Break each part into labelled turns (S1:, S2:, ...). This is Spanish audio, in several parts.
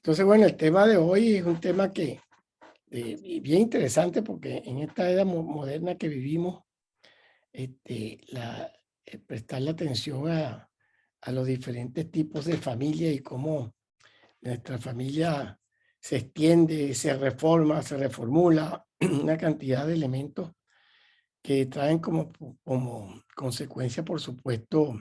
S1: Entonces, bueno, el tema de hoy es un tema que bien interesante porque en esta era moderna que vivimos, prestar la atención a los diferentes tipos de familia y cómo nuestra familia se extiende, se reforma, se reformula, una cantidad de elementos que traen como consecuencia, por supuesto,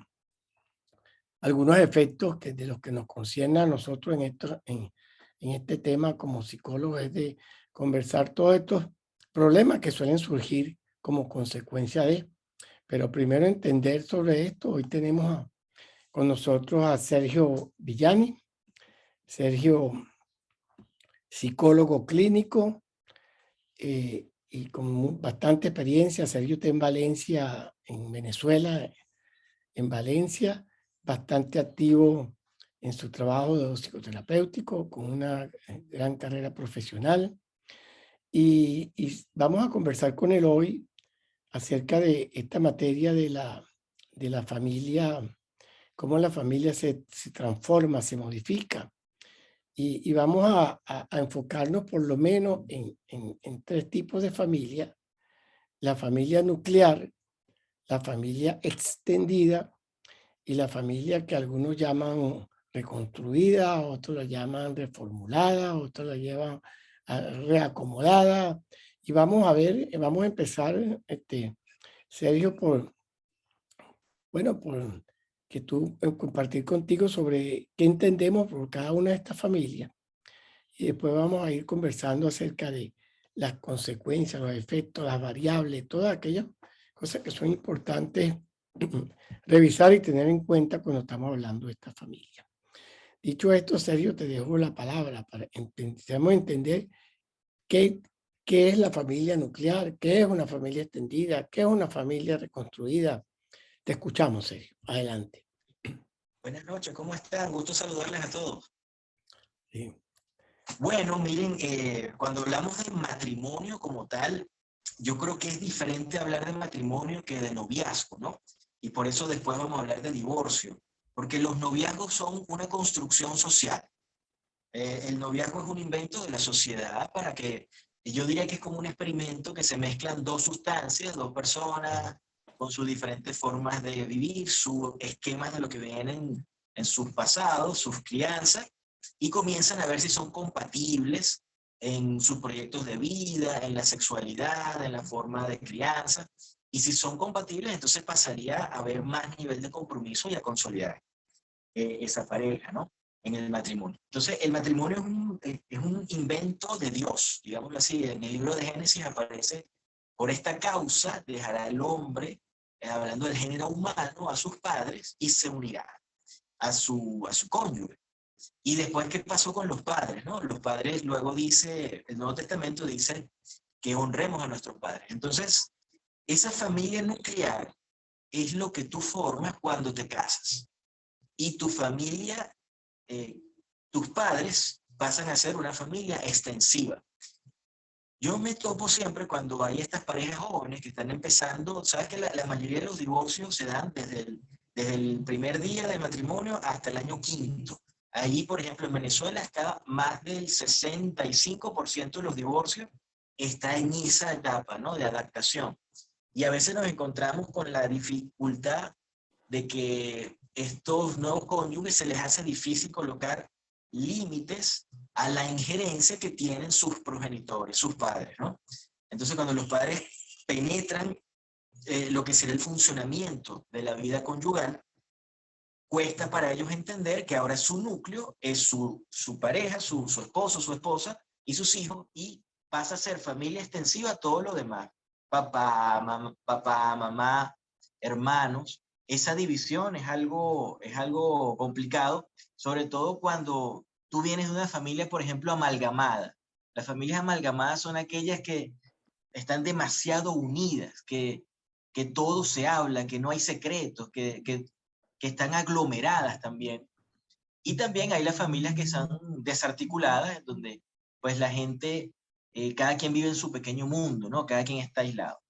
S1: algunos efectos que de los que nos concierne a nosotros en este tema como psicólogos es de conversar todos estos problemas que suelen surgir como consecuencia de, pero primero entender sobre esto. Hoy tenemos con nosotros a Sergio Villani. Sergio, psicólogo clínico y con bastante experiencia. Sergio está en Valencia, en Venezuela, en Valencia, bastante activo en su trabajo psicoterapéutico, con una gran carrera profesional. Y vamos a conversar con él hoy acerca de esta materia de la familia, cómo la familia se transforma, se modifica. Y vamos a enfocarnos por lo menos en tres tipos de familia: la familia nuclear, la familia extendida y la familia que algunos llaman reconstruida, otros la llaman reformulada, otros la llevan reacomodada. Y vamos a ver, vamos a empezar, Sergio, por que tú compartir contigo sobre qué entendemos por cada una de estas familias. Y después vamos a ir conversando acerca de las consecuencias, los efectos, las variables, todas aquellas cosas que son importantes revisar y tener en cuenta cuando estamos hablando de esta familia. Dicho esto, Sergio, te dejo la palabra para empezamos a entender qué, qué es la familia nuclear, qué es una familia extendida, qué es una familia reconstruida. Te escuchamos, Sergio. Adelante.
S2: Buenas noches, ¿cómo están? Gusto saludarles a todos.
S1: Sí.
S2: Bueno, miren, cuando hablamos de matrimonio como tal, yo creo que es diferente hablar de matrimonio que de noviazgo, ¿no? Y por eso después vamos a hablar de divorcio, porque los noviazgos son una construcción social. El noviazgo es un invento de la sociedad para que, yo diría que es como un experimento que se mezclan dos sustancias, dos personas con sus diferentes formas de vivir, sus esquemas de lo que vienen en sus pasados, sus crianzas, y comienzan a ver si son compatibles en sus proyectos de vida, en la sexualidad, en la forma de crianza. Y si son compatibles, entonces pasaría a haber más nivel de compromiso y a consolidar esa pareja, ¿no? En el matrimonio. Entonces, el matrimonio es un invento de Dios, digámoslo así. En el libro de Génesis aparece: por esta causa dejará el hombre, hablando del género humano, a sus padres y se unirá a su cónyuge. Y después, ¿qué pasó con los padres, no? Los padres, luego dice, el Nuevo Testamento dice que honremos a nuestros padres. Entonces, esa familia nuclear es lo que tú formas cuando te casas. Y tu familia, eh, tus padres pasan a ser una familia extensiva. Yo me topo siempre cuando hay estas parejas jóvenes que están empezando. Sabes que la mayoría de los divorcios se dan desde el primer día de matrimonio hasta el año quinto. Ahí, por ejemplo, en Venezuela está más del 65% de los divorcios está en esa etapa, ¿no? De adaptación. Y a veces nos encontramos con la dificultad de que estos nuevos cónyuges se les hace difícil colocar límites a la injerencia que tienen sus progenitores, sus padres, ¿no? Entonces, cuando los padres penetran lo que será el funcionamiento de la vida conyugal, cuesta para ellos entender que ahora su núcleo es su pareja, su esposo, su esposa y sus hijos, y pasa a ser familia extensiva a todo lo demás. Papá, mamá, hermanos. Esa división es algo complicado, sobre todo cuando tú vienes de una familia, por ejemplo, amalgamada. Las familias amalgamadas son aquellas que están demasiado unidas, que todo se habla, que no hay secretos, que están aglomeradas también. Y también hay las familias que son desarticuladas, en donde pues la gente, cada quien vive en su pequeño mundo, ¿no? Cada quien está aislado.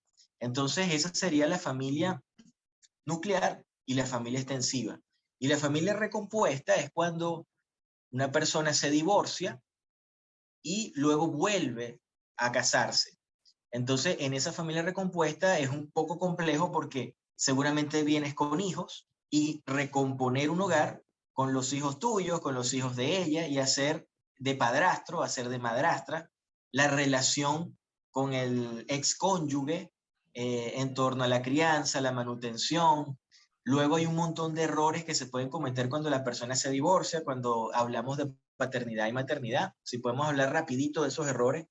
S2: Entonces esa sería la familia nuclear y la familia extensiva. Y la familia recompuesta es cuando una persona se divorcia y luego vuelve a casarse. Entonces, en esa familia recompuesta es un poco complejo porque seguramente vienes con hijos y recomponer un hogar con los hijos tuyos, con los hijos de ella, y hacer de padrastro, hacer de madrastra, la relación con el excónyuge en torno a la crianza, la manutención. Luego hay un montón de errores que se pueden cometer cuando la persona se divorcia, cuando hablamos de paternidad y maternidad. Si podemos hablar rapidito de esos errores.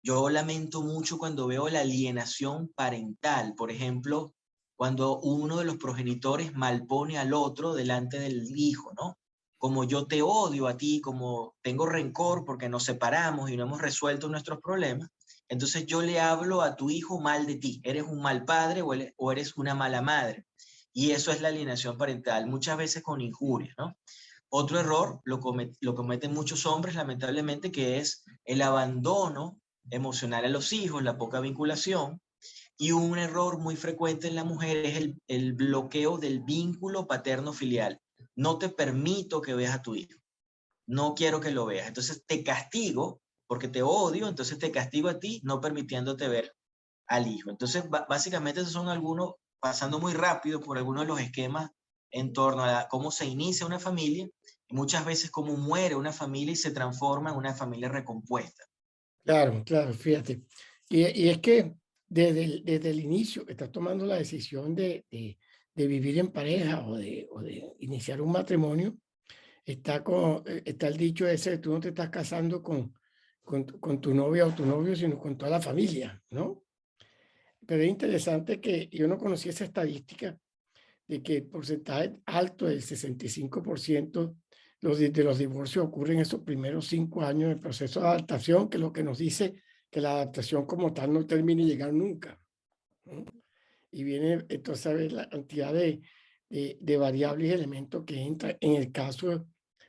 S2: Yo lamento mucho cuando veo la alienación parental, por ejemplo, cuando uno de los progenitores malpone al otro delante del hijo, ¿no? Como yo te odio a ti, como tengo rencor porque nos separamos y no hemos resuelto nuestros problemas, entonces yo le hablo a tu hijo mal de ti, eres un mal padre o eres una mala madre. Y eso es la alienación parental, muchas veces con injurias, ¿no? Otro error lo cometen muchos hombres, lamentablemente, que es el abandono emocional a los hijos, la poca vinculación, y un error muy frecuente en la mujer es el bloqueo del vínculo paterno-filial. No te permito que veas a tu hijo, no quiero que lo veas, entonces te castigo porque te odio, entonces te castigo a ti no permitiéndote ver al hijo. Entonces, básicamente esos son algunos, pasando muy rápido por algunos de los esquemas en torno a cómo se inicia una familia y muchas veces cómo muere una familia y se transforma en una familia recompuesta.
S1: Claro, claro, fíjate. Y es que desde el inicio que estás tomando la decisión de vivir en pareja o de iniciar un matrimonio, está el dicho ese de tú no te estás casando con tu novia o tu novio, sino con toda la familia, ¿no? Pero es interesante que yo no conocía esa estadística de que el porcentaje alto del 65% de los divorcios ocurren en esos primeros 5 años del proceso de adaptación, que es lo que nos dice que la adaptación como tal no termina de llegar nunca, ¿no? Y viene entonces a ver la cantidad de variables y elementos que entran en el caso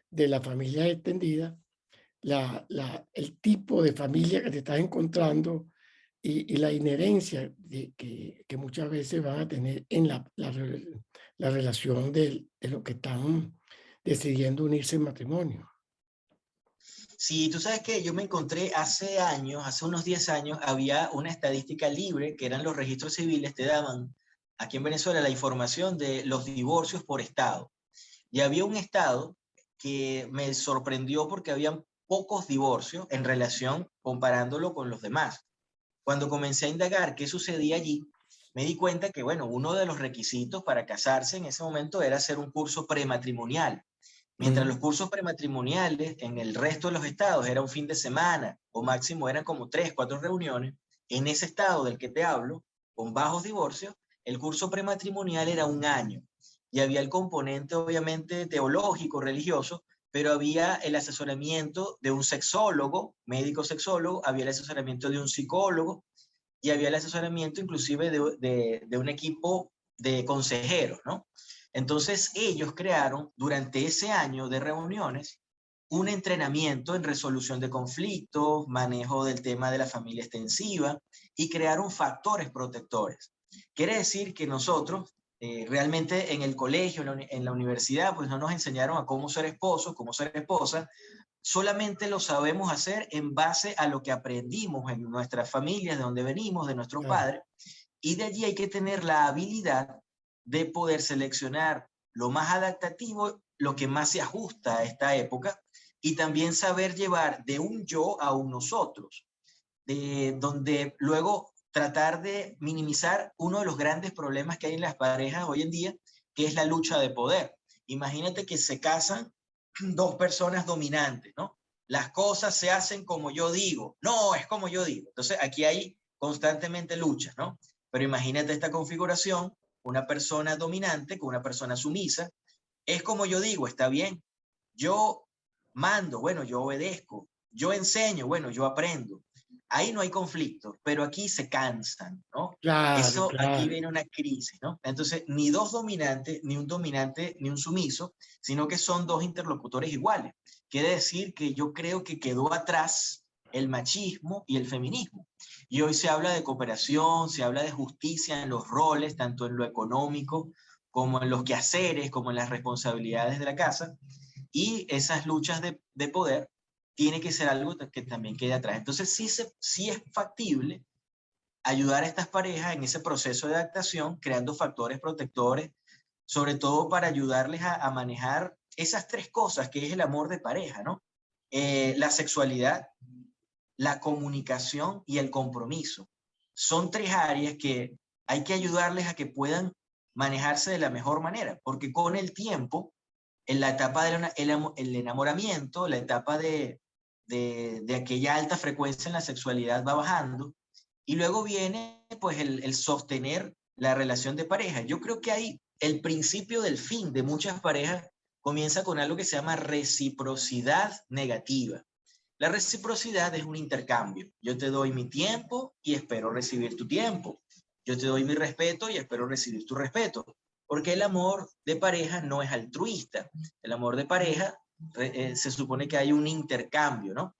S1: de la familia extendida, el tipo de familia que te estás encontrando y la inherencia que muchas veces van a tener en la relación de lo que están decidiendo unirse en matrimonio.
S2: Sí, tú sabes que yo me encontré hace años, hace unos 10 años, había una estadística libre que eran los registros civiles, te daban aquí en Venezuela la información de los divorcios por estado. Y había un estado que me sorprendió porque habían pocos divorcios en relación comparándolo con los demás. Cuando comencé a indagar qué sucedía allí, me di cuenta que, bueno, uno de los requisitos para casarse en ese momento era hacer un curso prematrimonial. Mientras los
S1: Ujú.
S2: cursos prematrimoniales en el resto de los estados era un fin de semana o máximo eran como 3, 4 reuniones, en ese estado del que te hablo, con bajos divorcios, el curso prematrimonial era un año. Y había el componente obviamente teológico, religioso, pero había el asesoramiento de un sexólogo, médico sexólogo, había el asesoramiento de un psicólogo y había el asesoramiento inclusive de un equipo de consejeros, ¿no? Entonces ellos crearon durante ese año de reuniones un entrenamiento en resolución de conflictos, manejo del tema de la familia extensiva y crearon factores protectores. Quiere decir que nosotros realmente en el colegio, en la universidad, pues no nos enseñaron a cómo ser esposo, cómo ser esposa, solamente lo sabemos hacer en base a lo que aprendimos en nuestras familias, de donde venimos, de nuestros
S1: Claro,
S2: padres, y de allí hay que tener la habilidad de poder seleccionar lo más adaptativo, lo que más se ajusta a esta época, y también saber llevar de un yo a un nosotros, donde luego tratar de minimizar uno de los grandes problemas que hay en las parejas hoy en día, que es la lucha de poder. Imagínate que se casan dos personas dominantes, ¿no? Las cosas se hacen como yo digo. No, es como yo digo. Entonces aquí hay constantemente luchas, ¿no? Pero imagínate esta configuración, una persona dominante con una persona sumisa. Es como yo digo, está bien. Yo mando, bueno, yo obedezco. Yo enseño, bueno, yo aprendo. Ahí no hay conflicto, pero aquí se cansan, ¿no?
S1: claro,
S2: Eso, aquí
S1: claro.
S2: viene una crisis, ¿no? Entonces, ni dos dominantes, ni un dominante, ni un sumiso, sino que son dos interlocutores iguales. Quiere decir que yo creo que quedó atrás el machismo y el feminismo. Y hoy se habla de cooperación, se habla de justicia en los roles, tanto en lo económico como en los quehaceres, como en las responsabilidades de la casa. y esas luchas de poder tiene que ser algo que también quede atrás. Entonces sí es factible ayudar a estas parejas en ese proceso de adaptación, creando factores protectores, sobre todo para ayudarles a manejar esas tres cosas que es el amor de pareja, ¿no? La sexualidad, la comunicación y el compromiso. Son tres áreas que hay que ayudarles a que puedan manejarse de la mejor manera, porque con el tiempo, en la etapa del enamoramiento, la etapa de aquella alta frecuencia en la sexualidad va bajando, y luego viene pues el sostener la relación de pareja. Yo creo que hay el principio del fin de muchas parejas comienza con algo que se llama reciprocidad negativa. La reciprocidad es un intercambio. Yo te doy mi tiempo y espero recibir tu tiempo. Yo te doy mi respeto y espero recibir tu respeto. Porque el amor de pareja no es altruista. El amor de pareja se supone que hay un intercambio, ¿no?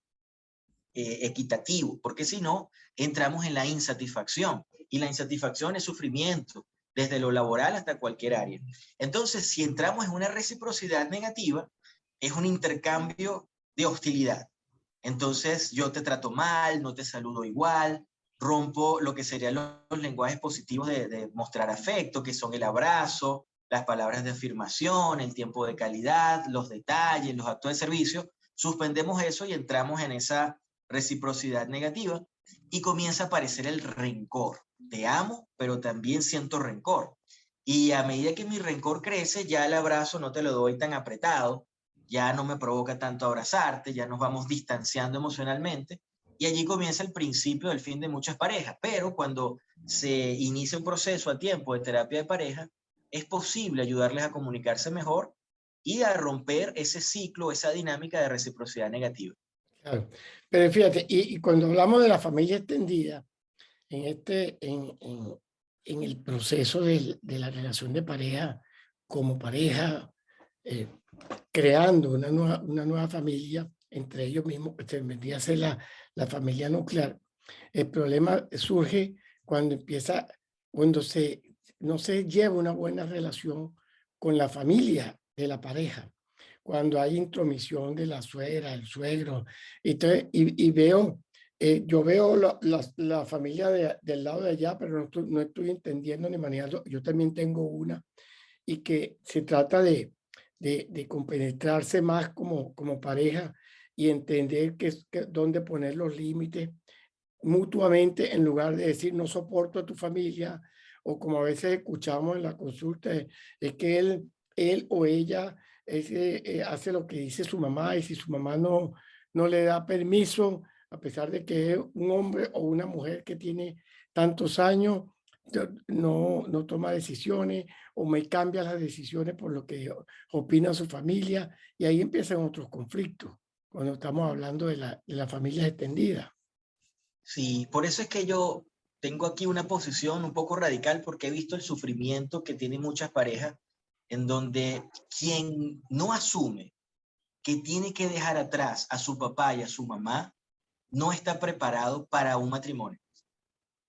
S2: Equitativo, porque si no, entramos en la insatisfacción. Y la insatisfacción es sufrimiento, desde lo laboral hasta cualquier área. Entonces, si entramos en una reciprocidad negativa, es un intercambio de hostilidad. Entonces yo te trato mal, no te saludo igual, rompo lo que serían los lenguajes positivos de mostrar afecto, que son el abrazo, las palabras de afirmación, el tiempo de calidad, los detalles, los actos de servicio. Suspendemos eso y entramos en esa reciprocidad negativa y comienza a aparecer el rencor. Te amo, pero también siento rencor. Y a medida que mi rencor crece, ya el abrazo no te lo doy tan apretado, ya no me provoca tanto abrazarte, ya nos vamos distanciando emocionalmente, y allí comienza el principio del fin de muchas parejas. Pero cuando se inicia un proceso a tiempo de terapia de pareja, es posible ayudarles a comunicarse mejor y a romper ese ciclo, esa dinámica de reciprocidad negativa.
S1: Claro. Pero fíjate, y cuando hablamos de la familia extendida, en el proceso de la relación de pareja, como pareja, eh, creando una nueva familia, entre ellos mismos, que se vendría a ser la familia nuclear, el problema surge cuando no se lleva una buena relación con la familia de la pareja, cuando hay intromisión de la suegra, el suegro. Entonces, yo veo la familia del lado de allá, pero no estoy entendiendo ni manejando. Yo también tengo una, y que se trata de compenetrarse más como pareja y entender dónde poner los límites mutuamente, en lugar de decir no soporto a tu familia, o como a veces escuchamos en la consulta, es que él o ella hace lo que dice su mamá, y si su mamá no le da permiso, a pesar de que es un hombre o una mujer que tiene tantos años, no toma decisiones, o me cambia las decisiones por lo que opina su familia, y ahí empiezan otros conflictos cuando estamos hablando de la familia extendida.
S2: Sí, por eso es que yo tengo aquí una posición un poco radical, porque he visto el sufrimiento que tienen muchas parejas en donde quien no asume que tiene que dejar atrás a su papá y a su mamá no está preparado para un matrimonio.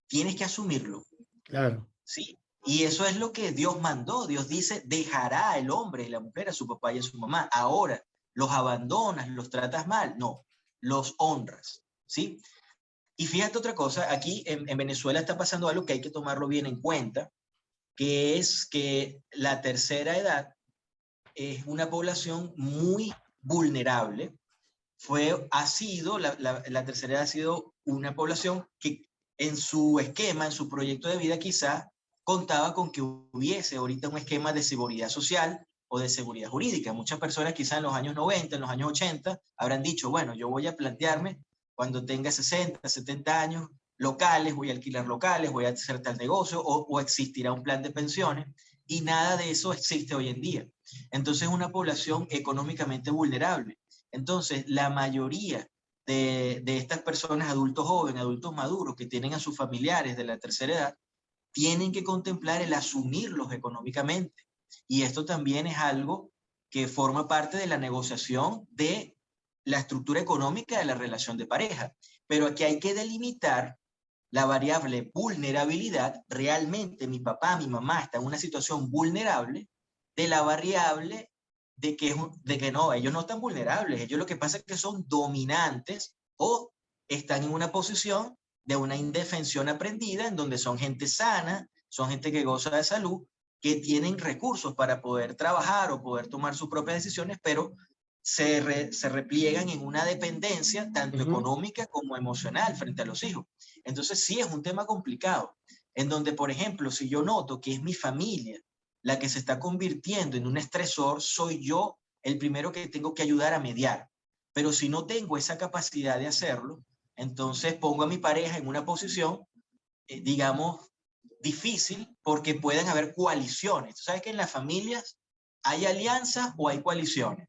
S2: Tienes que asumirlo,
S1: Claro,
S2: ¿sí? Y eso es lo que Dios mandó. Dios dice, dejará el hombre y la mujer a su papá y a su mamá. Ahora, ¿los abandonas, los tratas mal? No, los honras, ¿sí? Y fíjate otra cosa, aquí en Venezuela está pasando algo que hay que tomarlo bien en cuenta, que es que la tercera edad es una población muy vulnerable. La tercera edad ha sido una población que en su esquema, en su proyecto de vida, quizás contaba con que hubiese ahorita un esquema de seguridad social o de seguridad jurídica. Muchas personas quizás en los años 90, en los años 80, habrán dicho, bueno, yo voy a plantearme cuando tenga 60, 70 años, locales, voy a alquilar locales, voy a hacer tal negocio, o existirá un plan de pensiones, y nada de eso existe hoy en día. Entonces es una población económicamente vulnerable. Entonces, la mayoría de estas personas, adultos jóvenes, adultos maduros, que tienen a sus familiares de la tercera edad, tienen que contemplar el asumirlos económicamente. Y esto también es algo que forma parte de la negociación de la estructura económica de la relación de pareja. Pero aquí hay que delimitar la variable vulnerabilidad. Realmente mi papá, mi mamá está en una situación vulnerable, de la variable de que no, ellos no están vulnerables, ellos lo que pasa es que son dominantes o están en una posición de una indefensión aprendida en donde son gente sana, son gente que goza de salud, que tienen recursos para poder trabajar o poder tomar sus propias decisiones, pero se repliegan en una dependencia tanto económica como emocional frente a los hijos. Entonces sí es un tema complicado, en donde, por ejemplo, si yo noto que es mi familia la que se está convirtiendo en un estresor, soy yo el primero que tengo que ayudar a mediar. Pero si no tengo esa capacidad de hacerlo, entonces pongo a mi pareja en una posición, digamos, difícil, porque pueden haber coaliciones. Tú sabes que en las familias hay alianzas o hay coaliciones.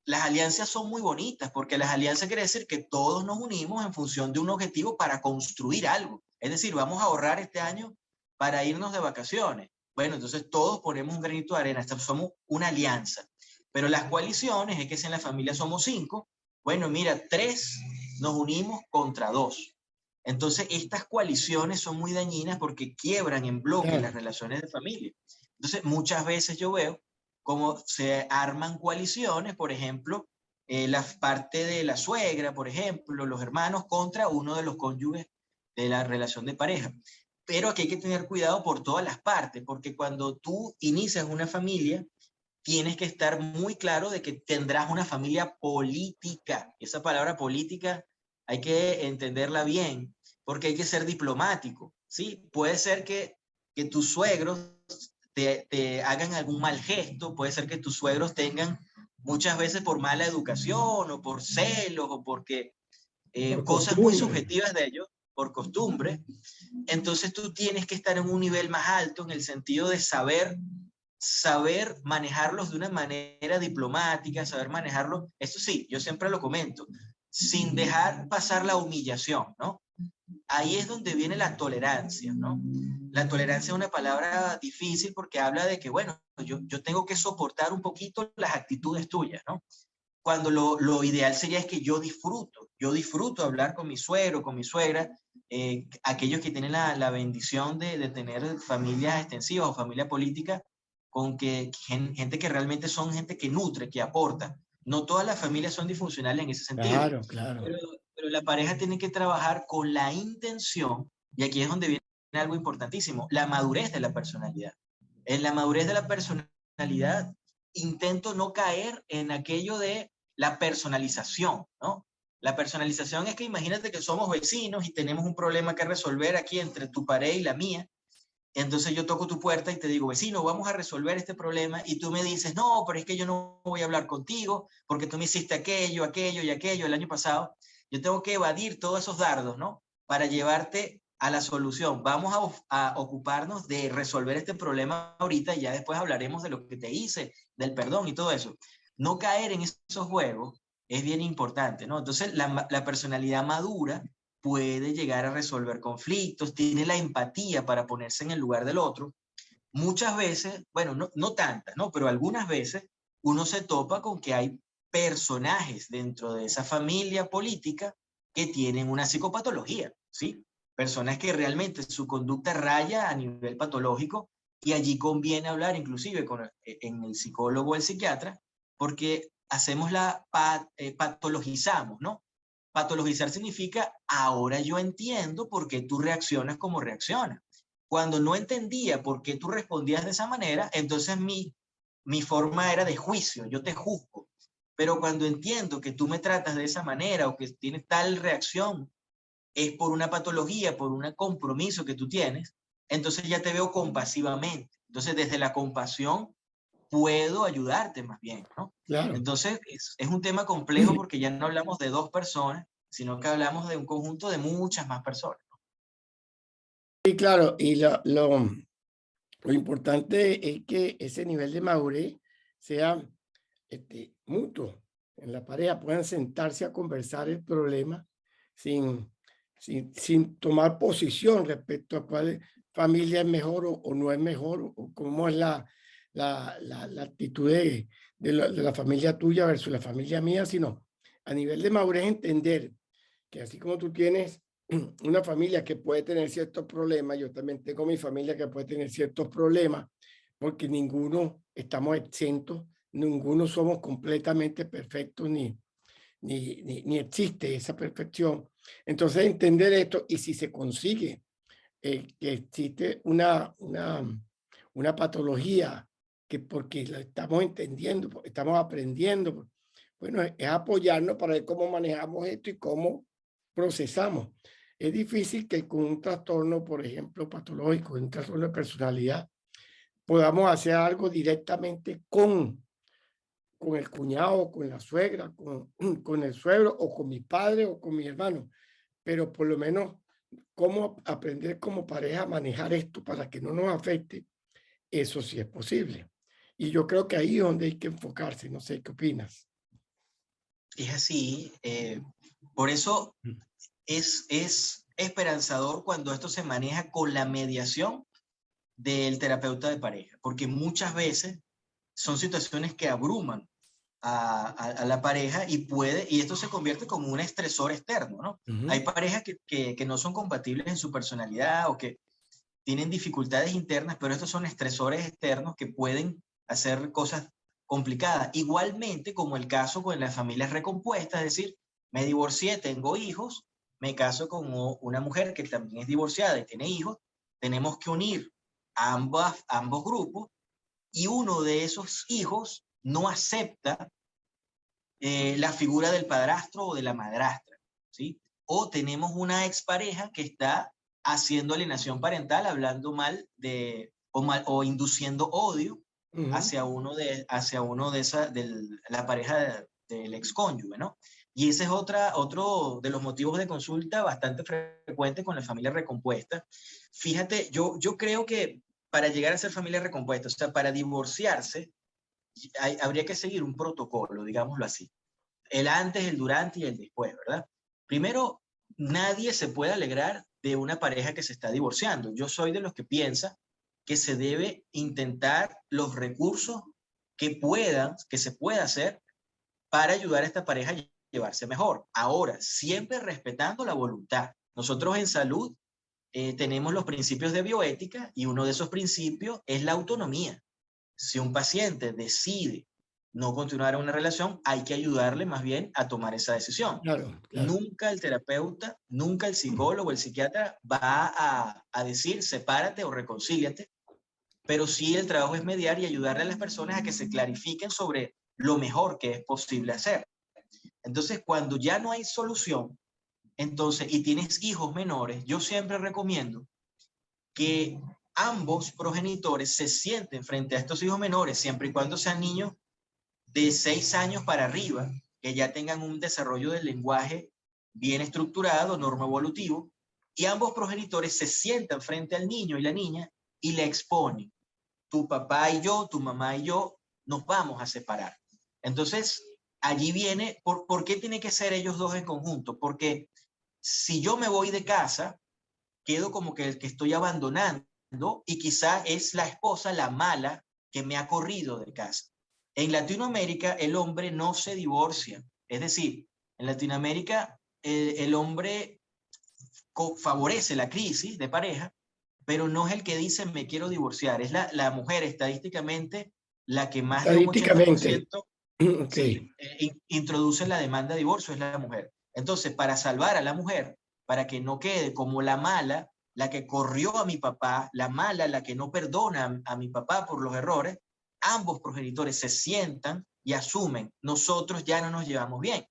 S2: Las alianzas son muy bonitas, porque las alianzas quiere decir que todos nos unimos en función de un objetivo para construir algo. Es decir, vamos a ahorrar este año para irnos de vacaciones. Bueno, entonces todos ponemos un granito de arena, somos una alianza. Pero las coaliciones es que si en la familia somos 5, bueno, mira, 3 nos unimos contra 2. Entonces estas coaliciones son muy dañinas porque quiebran en bloque las relaciones de familia. Entonces muchas veces yo veo cómo se arman coaliciones, por ejemplo, la parte de la suegra, por ejemplo, los hermanos contra uno de los cónyuges de la relación de pareja. Pero aquí hay que tener cuidado por todas las partes, porque cuando tú inicias una familia, tienes que estar muy claro de que tendrás una familia política. Esa palabra política hay que entenderla bien, porque hay que ser diplomático, ¿sí? Puede ser que tus suegros te hagan algún mal gesto, puede ser que tus suegros tengan muchas veces por mala educación o por celos o porque cosas muy subjetivas de ellos, por costumbre. Entonces tú tienes que estar en un nivel más alto en el sentido de saber manejarlos de una manera diplomática, saber manejarlos, eso sí, yo siempre lo comento, sin dejar pasar la humillación, ¿no? Ahí es donde viene la tolerancia, ¿no? La tolerancia es una palabra difícil porque habla de que, bueno, yo tengo que soportar un poquito las actitudes tuyas, ¿no? Cuando lo ideal sería es que yo disfruto hablar con mi suegro, con mi suegra, aquellos que tienen la bendición de tener familias extensivas o familia política, con gente que realmente son gente que nutre, que aporta. No todas las familias son disfuncionales en ese sentido.
S1: Claro, claro.
S2: Pero la pareja tiene que trabajar con la intención, y aquí es donde viene algo importantísimo, la madurez de la personalidad. En la madurez de la personalidad, intento no caer en aquello de la personalización, ¿no? La personalización es que imagínate que somos vecinos y tenemos un problema que resolver aquí entre tu pared y la mía. Entonces yo toco tu puerta y te digo, vecino, vamos a resolver este problema, y tú me dices, no, pero es que yo no voy a hablar contigo porque tú me hiciste aquello, aquello y aquello el año pasado. Yo tengo que evadir todos esos dardos, ¿no? Para llevarte a la solución. Vamos a ocuparnos de resolver este problema ahorita y ya después hablaremos de lo que te hice, del perdón y todo eso. No caer en esos juegos es bien importante, ¿no? Entonces la personalidad madura puede llegar a resolver conflictos, tiene la empatía para ponerse en el lugar del otro. Muchas veces, bueno, no tantas, ¿no? Pero algunas veces uno se topa con que hay personajes dentro de esa familia política que tienen una psicopatología, ¿sí? Personas que realmente su conducta raya a nivel patológico, y allí conviene hablar inclusive en el psicólogo o el psiquiatra, porque patologizamos, ¿no? Patologizar significa, ahora yo entiendo por qué tú reaccionas como reaccionas. Cuando no entendía por qué tú respondías de esa manera, entonces mi forma era de juicio, yo te juzgo. Pero cuando entiendo que tú me tratas de esa manera o que tienes tal reacción, es por una patología, por un compromiso que tú tienes, entonces ya te veo compasivamente. Entonces desde la compasión puedo ayudarte más bien, ¿no?
S1: Claro.
S2: Entonces es un tema complejo porque ya no hablamos de 2 personas, sino que hablamos de un conjunto de muchas más personas.
S1: Sí, claro, y lo importante es que ese nivel de madurez sea mutuo. En la pareja puedan sentarse a conversar el problema sin, sin tomar posición respecto a cuál familia es mejor o no es mejor, o cómo es la actitud de la familia tuya versus la familia mía, sino a nivel de madurez entender que así como tú tienes una familia que puede tener ciertos problemas, yo también tengo mi familia que puede tener ciertos problemas, porque ninguno estamos exentos ninguno somos completamente perfectos ni existe esa perfección. Entonces entender esto, y si se consigue que existe una patología que porque la estamos entendiendo, porque estamos aprendiendo, bueno, es apoyarnos para ver cómo manejamos esto y cómo procesamos. Es difícil que con un trastorno, por ejemplo, patológico, un trastorno de personalidad, podamos hacer algo directamente con el cuñado, con la suegra, con el suegro, o con mi padre, o con mi hermano. Pero por lo menos, cómo aprender como pareja a manejar esto para que no nos afecte, eso sí es posible. Y yo creo que ahí es donde hay que enfocarse. No sé, ¿qué opinas?
S2: Es así. Por eso
S1: Mm.
S2: es esperanzador cuando esto se maneja con la mediación del terapeuta de pareja, porque muchas veces son situaciones que abruman a la pareja y esto se convierte como un estresor externo, ¿no? Hay
S1: Ujú.
S2: parejas que no son compatibles en su personalidad o que tienen dificultades internas, pero estos son estresores externos que pueden hacer cosas complicadas. Igualmente como el caso con las familias recompuestas, es decir, me divorcié, tengo hijos, me caso con una mujer que también es divorciada y tiene hijos, tenemos que unir ambos grupos y uno de esos hijos no acepta la figura del padrastro o de la madrastra, ¿sí? O tenemos una expareja que está haciendo alienación parental, hablando mal o induciendo odio
S1: Ujú.
S2: hacia uno de la pareja del excónyuge, ¿no? Y ese es otro de los motivos de consulta bastante frecuente con la familia recompuesta. Fíjate, yo creo que para llegar a ser familia recompuesta, o sea, para divorciarse, habría que seguir un protocolo, digámoslo así. El antes, el durante y el después, ¿verdad? Primero, nadie se puede alegrar de una pareja que se está divorciando. Yo soy de los que piensa que se debe intentar los recursos que se pueda hacer para ayudar a esta pareja a llevarse mejor. Ahora, siempre respetando la voluntad. Nosotros en salud tenemos los principios de bioética y uno de esos principios es la autonomía. Si un paciente decide no continuar una relación, hay que ayudarle más bien a tomar esa decisión.
S1: Claro, claro.
S2: Nunca el terapeuta, nunca el psicólogo, el psiquiatra va a decir sepárate o reconcíliate, pero sí el trabajo es mediar y ayudarle a las personas a que se clarifiquen sobre lo mejor que es posible hacer. Entonces, cuando ya no hay solución, entonces, y tienes hijos menores, yo siempre recomiendo que ambos progenitores se sienten frente a estos hijos menores, siempre y cuando sean niños de 6 años para arriba, que ya tengan un desarrollo del lenguaje bien estructurado, normoevolutivo, y ambos progenitores se sientan frente al niño y la niña y le exponen, tu papá y yo, tu mamá y yo, nos vamos a separar. Entonces, allí viene, ¿por qué tiene que ser ellos dos en conjunto? Porque si yo me voy de casa, quedo como que el que estoy abandonando y quizá es la esposa la mala que me ha corrido de casa. En Latinoamérica el hombre no se divorcia, es decir, en Latinoamérica el hombre favorece la crisis de pareja, pero no es el que dice me quiero divorciar, es la mujer estadísticamente la que más de un
S1: Estadísticamente.
S2: 80%
S1: Ok.
S2: sí, introduce la demanda de divorcio, es la mujer. Entonces, para salvar a la mujer, para que no quede como la mala, la que corrió a mi papá, la mala, la que no perdona a mi papá por los errores, ambos progenitores se sientan y asumen, nosotros ya no nos llevamos bien.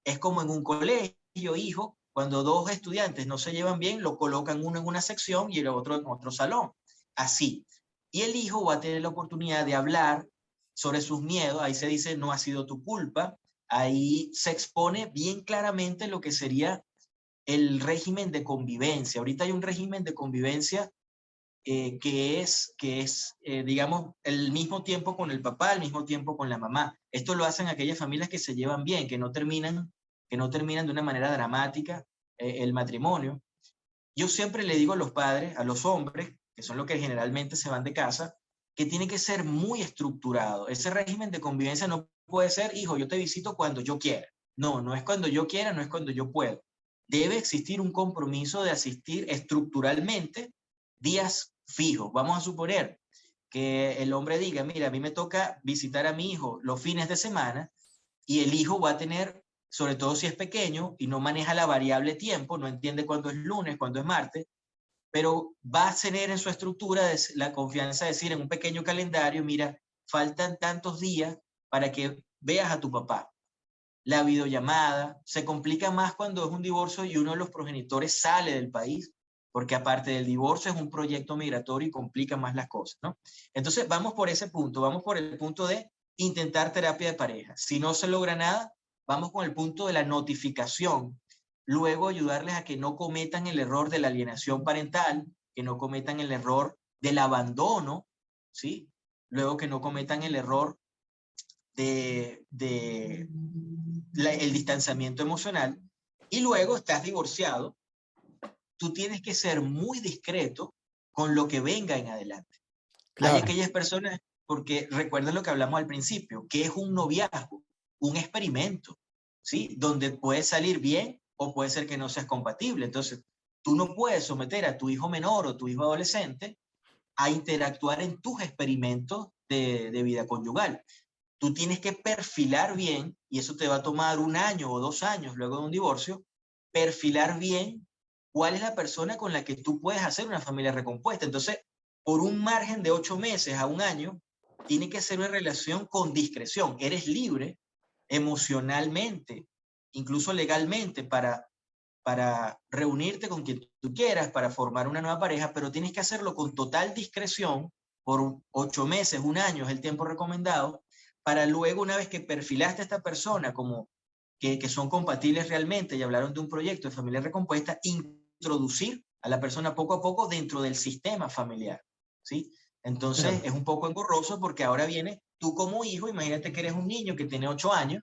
S2: Es como en un colegio, hijo, cuando dos estudiantes no se llevan bien, lo colocan uno en una sección y el otro en otro salón. Así. Y el hijo va a tener la oportunidad de hablar sobre sus miedos, ahí se dice no ha sido tu culpa, ahí se expone bien claramente lo que sería el régimen de convivencia. Ahorita hay un régimen de convivencia digamos, el mismo tiempo con el papá, al mismo tiempo con la mamá. Esto lo hacen aquellas familias que se llevan bien, que no terminan de una manera dramática el matrimonio. Yo siempre le digo a los padres, a los hombres, que son los que generalmente se van de casa, que tiene que ser muy estructurado. Ese régimen de convivencia no puede ser, hijo, yo te visito cuando yo quiera. No, no es cuando yo quiera, no es cuando yo puedo. Debe existir un compromiso de asistir estructuralmente días fijos. Vamos a suponer, que el hombre diga, mira, a mí me toca visitar a mi hijo los fines de semana y el hijo va a tener, sobre todo si es pequeño y no maneja la variable tiempo, no entiende cuándo es lunes, cuándo es martes, pero va a tener en su estructura la confianza de decir en un pequeño calendario, mira, faltan tantos días para que veas a tu papá. La videollamada se complica más cuando es un divorcio y uno de los progenitores sale del país, porque aparte del divorcio es un proyecto migratorio y complica más las cosas, ¿no? Entonces vamos por ese punto, vamos por el punto de intentar terapia de pareja. Si no se logra nada, vamos con el punto de la notificación. Luego ayudarles a que no cometan el error de la alienación parental, que no cometan el error del abandono, ¿sí? Luego que no cometan el error el distanciamiento emocional, y luego estás divorciado, tú tienes que ser muy discreto con lo que venga en adelante. Claro. Hay aquellas personas, porque recuerden lo que hablamos al principio, que es un noviazgo, un experimento, ¿sí? Donde puede salir bien o puede ser que no seas compatible. Entonces, tú no puedes someter a tu hijo menor o tu hijo adolescente a interactuar en tus experimentos de vida conyugal. Tú tienes que perfilar bien, y eso te va a tomar 1 año o 2 años luego de un divorcio, perfilar bien cuál es la persona con la que tú puedes hacer una familia recompuesta. Entonces, por un margen de 8 meses a 1 año, tiene que ser una relación con discreción. Eres libre emocionalmente, incluso legalmente, para reunirte con quien tú quieras, para formar una nueva pareja, pero tienes que hacerlo con total discreción por 8 meses, 1 año es el tiempo recomendado, para luego, una vez que perfilaste a esta persona como que son compatibles realmente y hablaron de un proyecto de familia recompuesta, introducir a la persona poco a poco dentro del sistema familiar, ¿sí? Entonces es un poco engorroso porque ahora viene tú como hijo, imagínate que eres un niño que tiene 8 años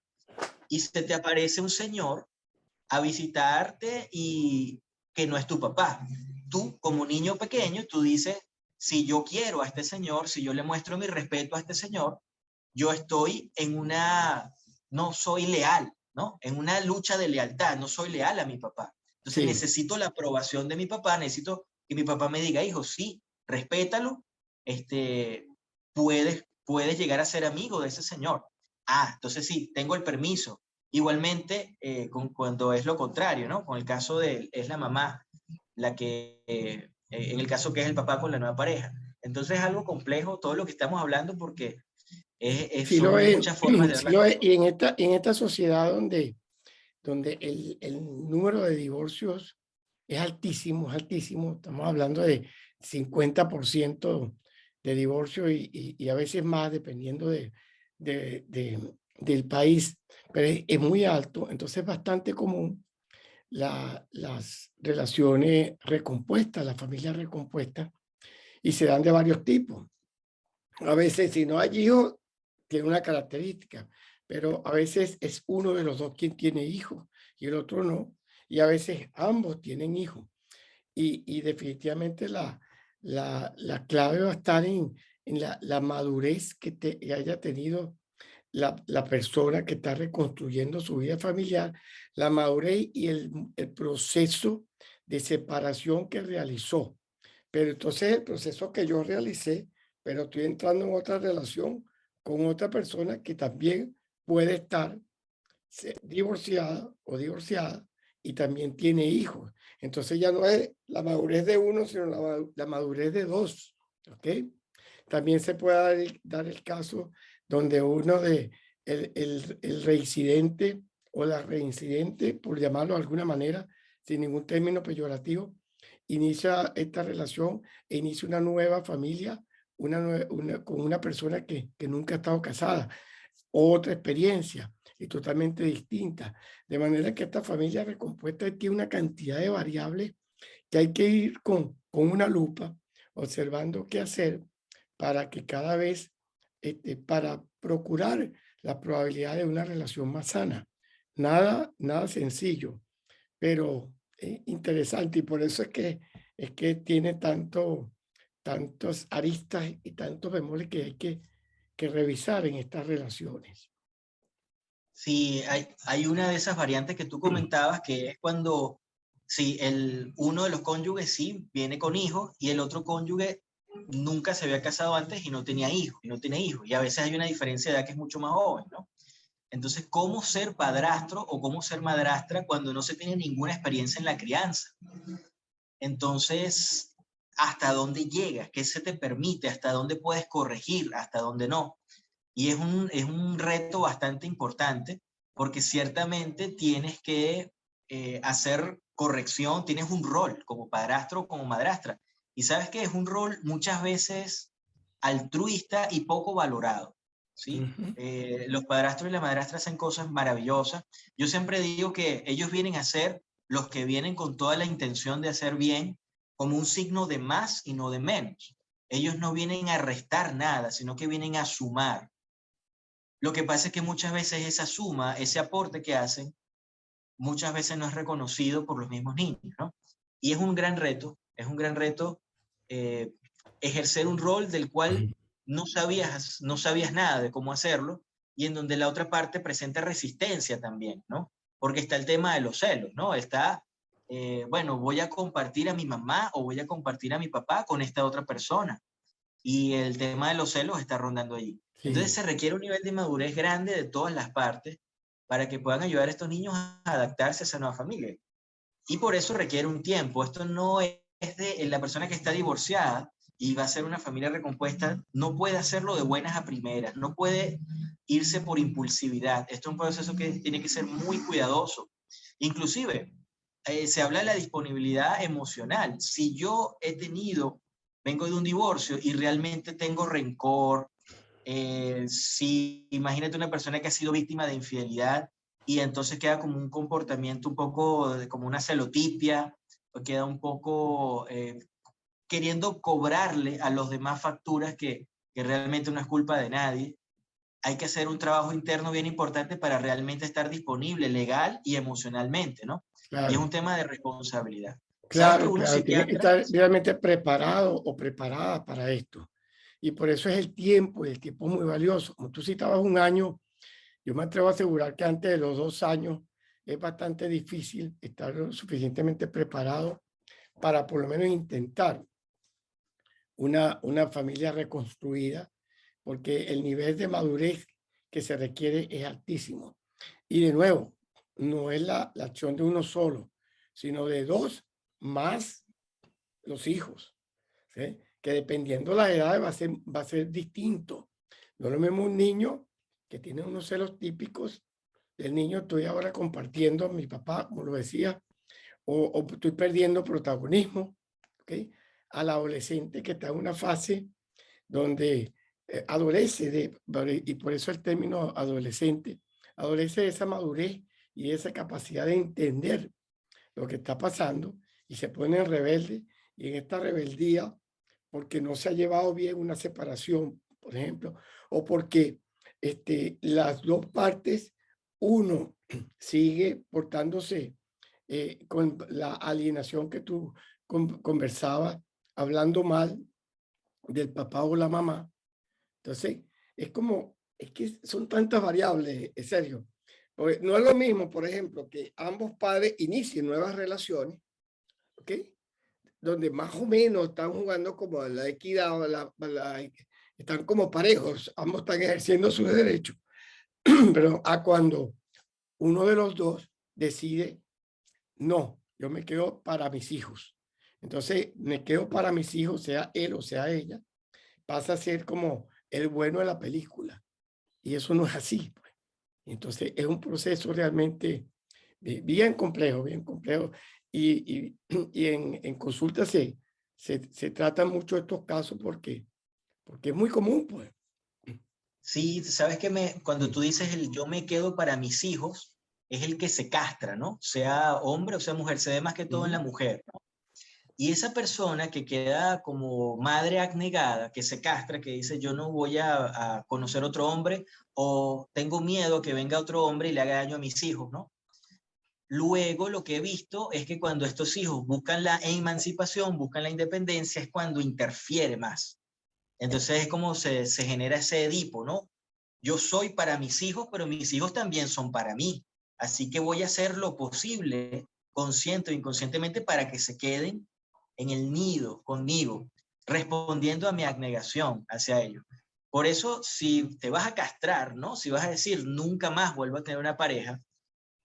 S2: y se te aparece un señor a visitarte y que no es tu papá. Tú como niño pequeño, tú dices, si yo quiero a este señor, si yo le muestro mi respeto a este señor, yo estoy en no soy leal, ¿no? En una lucha de lealtad, no soy leal a mi papá. Entonces sí, necesito la aprobación de mi papá, necesito que mi papá me diga, hijo, sí, respétalo, puedes llegar a ser amigo de ese señor. Ah, entonces sí, tengo el permiso. Igualmente, cuando es lo contrario, ¿no? Con el caso es la mamá, la que, en el caso que es el papá con la nueva pareja. Entonces es algo complejo todo lo que estamos hablando porque
S1: sí
S2: son muchas formas de ver
S1: sí
S2: las
S1: cosas.
S2: cosas.
S1: Y en esta sociedad donde el número de divorcios es altísimo, es altísimo. Estamos hablando de 50% de divorcio y a veces más dependiendo del país, pero es muy alto. Entonces es bastante común las relaciones recompuestas, las familias recompuestas, y se dan de varios tipos. A veces, si no hay hijos, tiene una característica, pero a veces es uno de los dos quien tiene hijos y el otro no, y a veces ambos tienen hijos. Y definitivamente la clave va a estar en la madurez que haya tenido la persona que está reconstruyendo su vida familiar, la madurez y el proceso de separación que realizó. Pero entonces el proceso que yo realicé, pero estoy entrando en otra relación con otra persona que también puede estar divorciada o divorciada y también tiene hijos. Entonces ya no es la madurez de uno, sino la madurez de dos. ¿Ok? También se puede dar el caso donde uno el reincidente o la reincidente, por llamarlo de alguna manera, sin ningún término peyorativo, inicia esta relación e inicia una nueva familia, con una persona que nunca ha estado casada. Otra experiencia y totalmente distinta. De manera que esta familia recompuesta tiene una cantidad de variables que hay que ir con una lupa, observando qué hacer para que cada vez, para procurar la probabilidad de una relación más sana. Nada sencillo, pero interesante, y por eso es que tiene tantos aristas y tantos bemoles que hay que revisar en estas relaciones.
S2: Sí, hay una de esas variantes que tú comentabas, que es cuando uno de los cónyuges sí viene con hijos y el otro cónyuge nunca se había casado antes y no tenía hijos, y a veces hay una diferencia de edad que es mucho más joven, ¿no? Entonces, ¿cómo ser padrastro o cómo ser madrastra cuando no se tiene ninguna experiencia en la crianza? Entonces, ¿hasta dónde llegas? ¿Qué se te permite? ¿Hasta dónde puedes corregir? ¿Hasta dónde no? Y es un reto bastante importante porque ciertamente tienes que hacer corrección, tienes un rol como padrastro o como madrastra. Y sabes que es un rol muchas veces altruista y poco valorado, ¿sí? Los padrastros y la madrastra hacen cosas maravillosas. Yo siempre digo que ellos vienen a ser los que vienen con toda la intención de hacer bien, como un signo de más y no de menos. Ellos no vienen a restar nada, sino que vienen a sumar. Lo que pasa es que muchas veces esa suma, ese aporte que hacen, muchas veces no es reconocido por los mismos niños, ¿no? Y es un gran reto eh, ejercer un rol del cual no sabías nada de cómo hacerlo y en donde la otra parte presenta resistencia también, ¿no? Porque está el tema de los celos, ¿no? Está, bueno, voy a compartir a mi mamá o voy a compartir a mi papá con esta otra persona y el tema de los celos está rondando allí. Entonces
S1: Sí,
S2: se requiere un nivel de madurez grande de todas las partes para que puedan ayudar a estos niños a adaptarse a esa nueva familia. Y por eso requiere un tiempo. Esto no es de la persona que está divorciada y va a ser una familia recompuesta, no puede hacerlo de buenas a primeras, no puede irse por impulsividad. Esto es un proceso que tiene que ser muy cuidadoso. Inclusive, se habla de la disponibilidad emocional. Si yo vengo de un divorcio y realmente tengo rencor, si imagínate una persona que ha sido víctima de infidelidad y entonces queda como un comportamiento un poco como una celotipia, o queda un poco queriendo cobrarle a los demás facturas que realmente no es culpa de nadie. Hay que hacer un trabajo interno bien importante para realmente estar disponible legal y emocionalmente, ¿no? Y es
S1: claro.
S2: un tema de responsabilidad. ¿Sabes que
S1: Claro,
S2: unos
S1: claro, tiene que
S2: psiquiatras?
S1: estar realmente preparado o preparada para esto. Y por eso es el tiempo, y el tiempo es muy valioso. Como tú citabas un año, yo me atrevo a asegurar que antes de los 2 años es bastante difícil estar lo suficientemente preparado para por lo menos intentar una familia reconstruida, porque el nivel de madurez que se requiere es altísimo. Y de nuevo, no es la acción de uno solo, sino de dos más los hijos, ¿sí? Que dependiendo la edad va a ser distinto. No es lo mismo un niño que tiene unos celos típicos del niño, estoy ahora compartiendo a mi papá, como lo decía, o estoy perdiendo protagonismo, ¿ok? Al adolescente que está en una fase donde adolece, y por eso el término adolescente, adolece de esa madurez y esa capacidad de entender lo que está pasando y se ponen rebeldes y en esta rebeldía porque no se ha llevado bien una separación, por ejemplo, o porque las dos partes, uno sigue portándose con la alienación que tú conversabas, hablando mal del papá o la mamá. Entonces, es que son tantas variables, Sergio. Porque no es lo mismo, por ejemplo, que ambos padres inicien nuevas relaciones, ¿ok? Donde más o menos están jugando como a la equidad, están como parejos, ambos están ejerciendo sus derechos, pero a cuando uno de los dos decide, no, yo me quedo para mis hijos. Entonces, me quedo para mis hijos, sea él o sea ella, pasa a ser como el bueno de la película. Y eso no es así, pues. Entonces, es un proceso realmente bien complejo, bien complejo. Y en consulta se tratan mucho estos casos porque es muy común, pues.
S2: Sí, sabes que cuando tú dices el yo me quedo para mis hijos, es el que se castra, ¿no? Sea hombre o sea mujer, se ve más que todo en la
S1: Ujú.
S2: mujer, ¿no? Y esa persona que queda como madre abnegada, que se castra, que dice yo no voy a conocer otro hombre o tengo miedo que venga otro hombre y le haga daño a mis hijos, ¿no? Luego lo que he visto es que cuando estos hijos buscan la emancipación, buscan la independencia, es cuando interfiere más. Entonces es como se genera ese Edipo, ¿no? Yo soy para mis hijos, pero mis hijos también son para mí. Así que voy a hacer lo posible, consciente o inconscientemente, para que se queden en el nido conmigo. respondiendo a mi abnegación hacia ellos. Por eso, si te vas a castrar, ¿no? Si vas a decir, nunca más vuelvo a tener una pareja,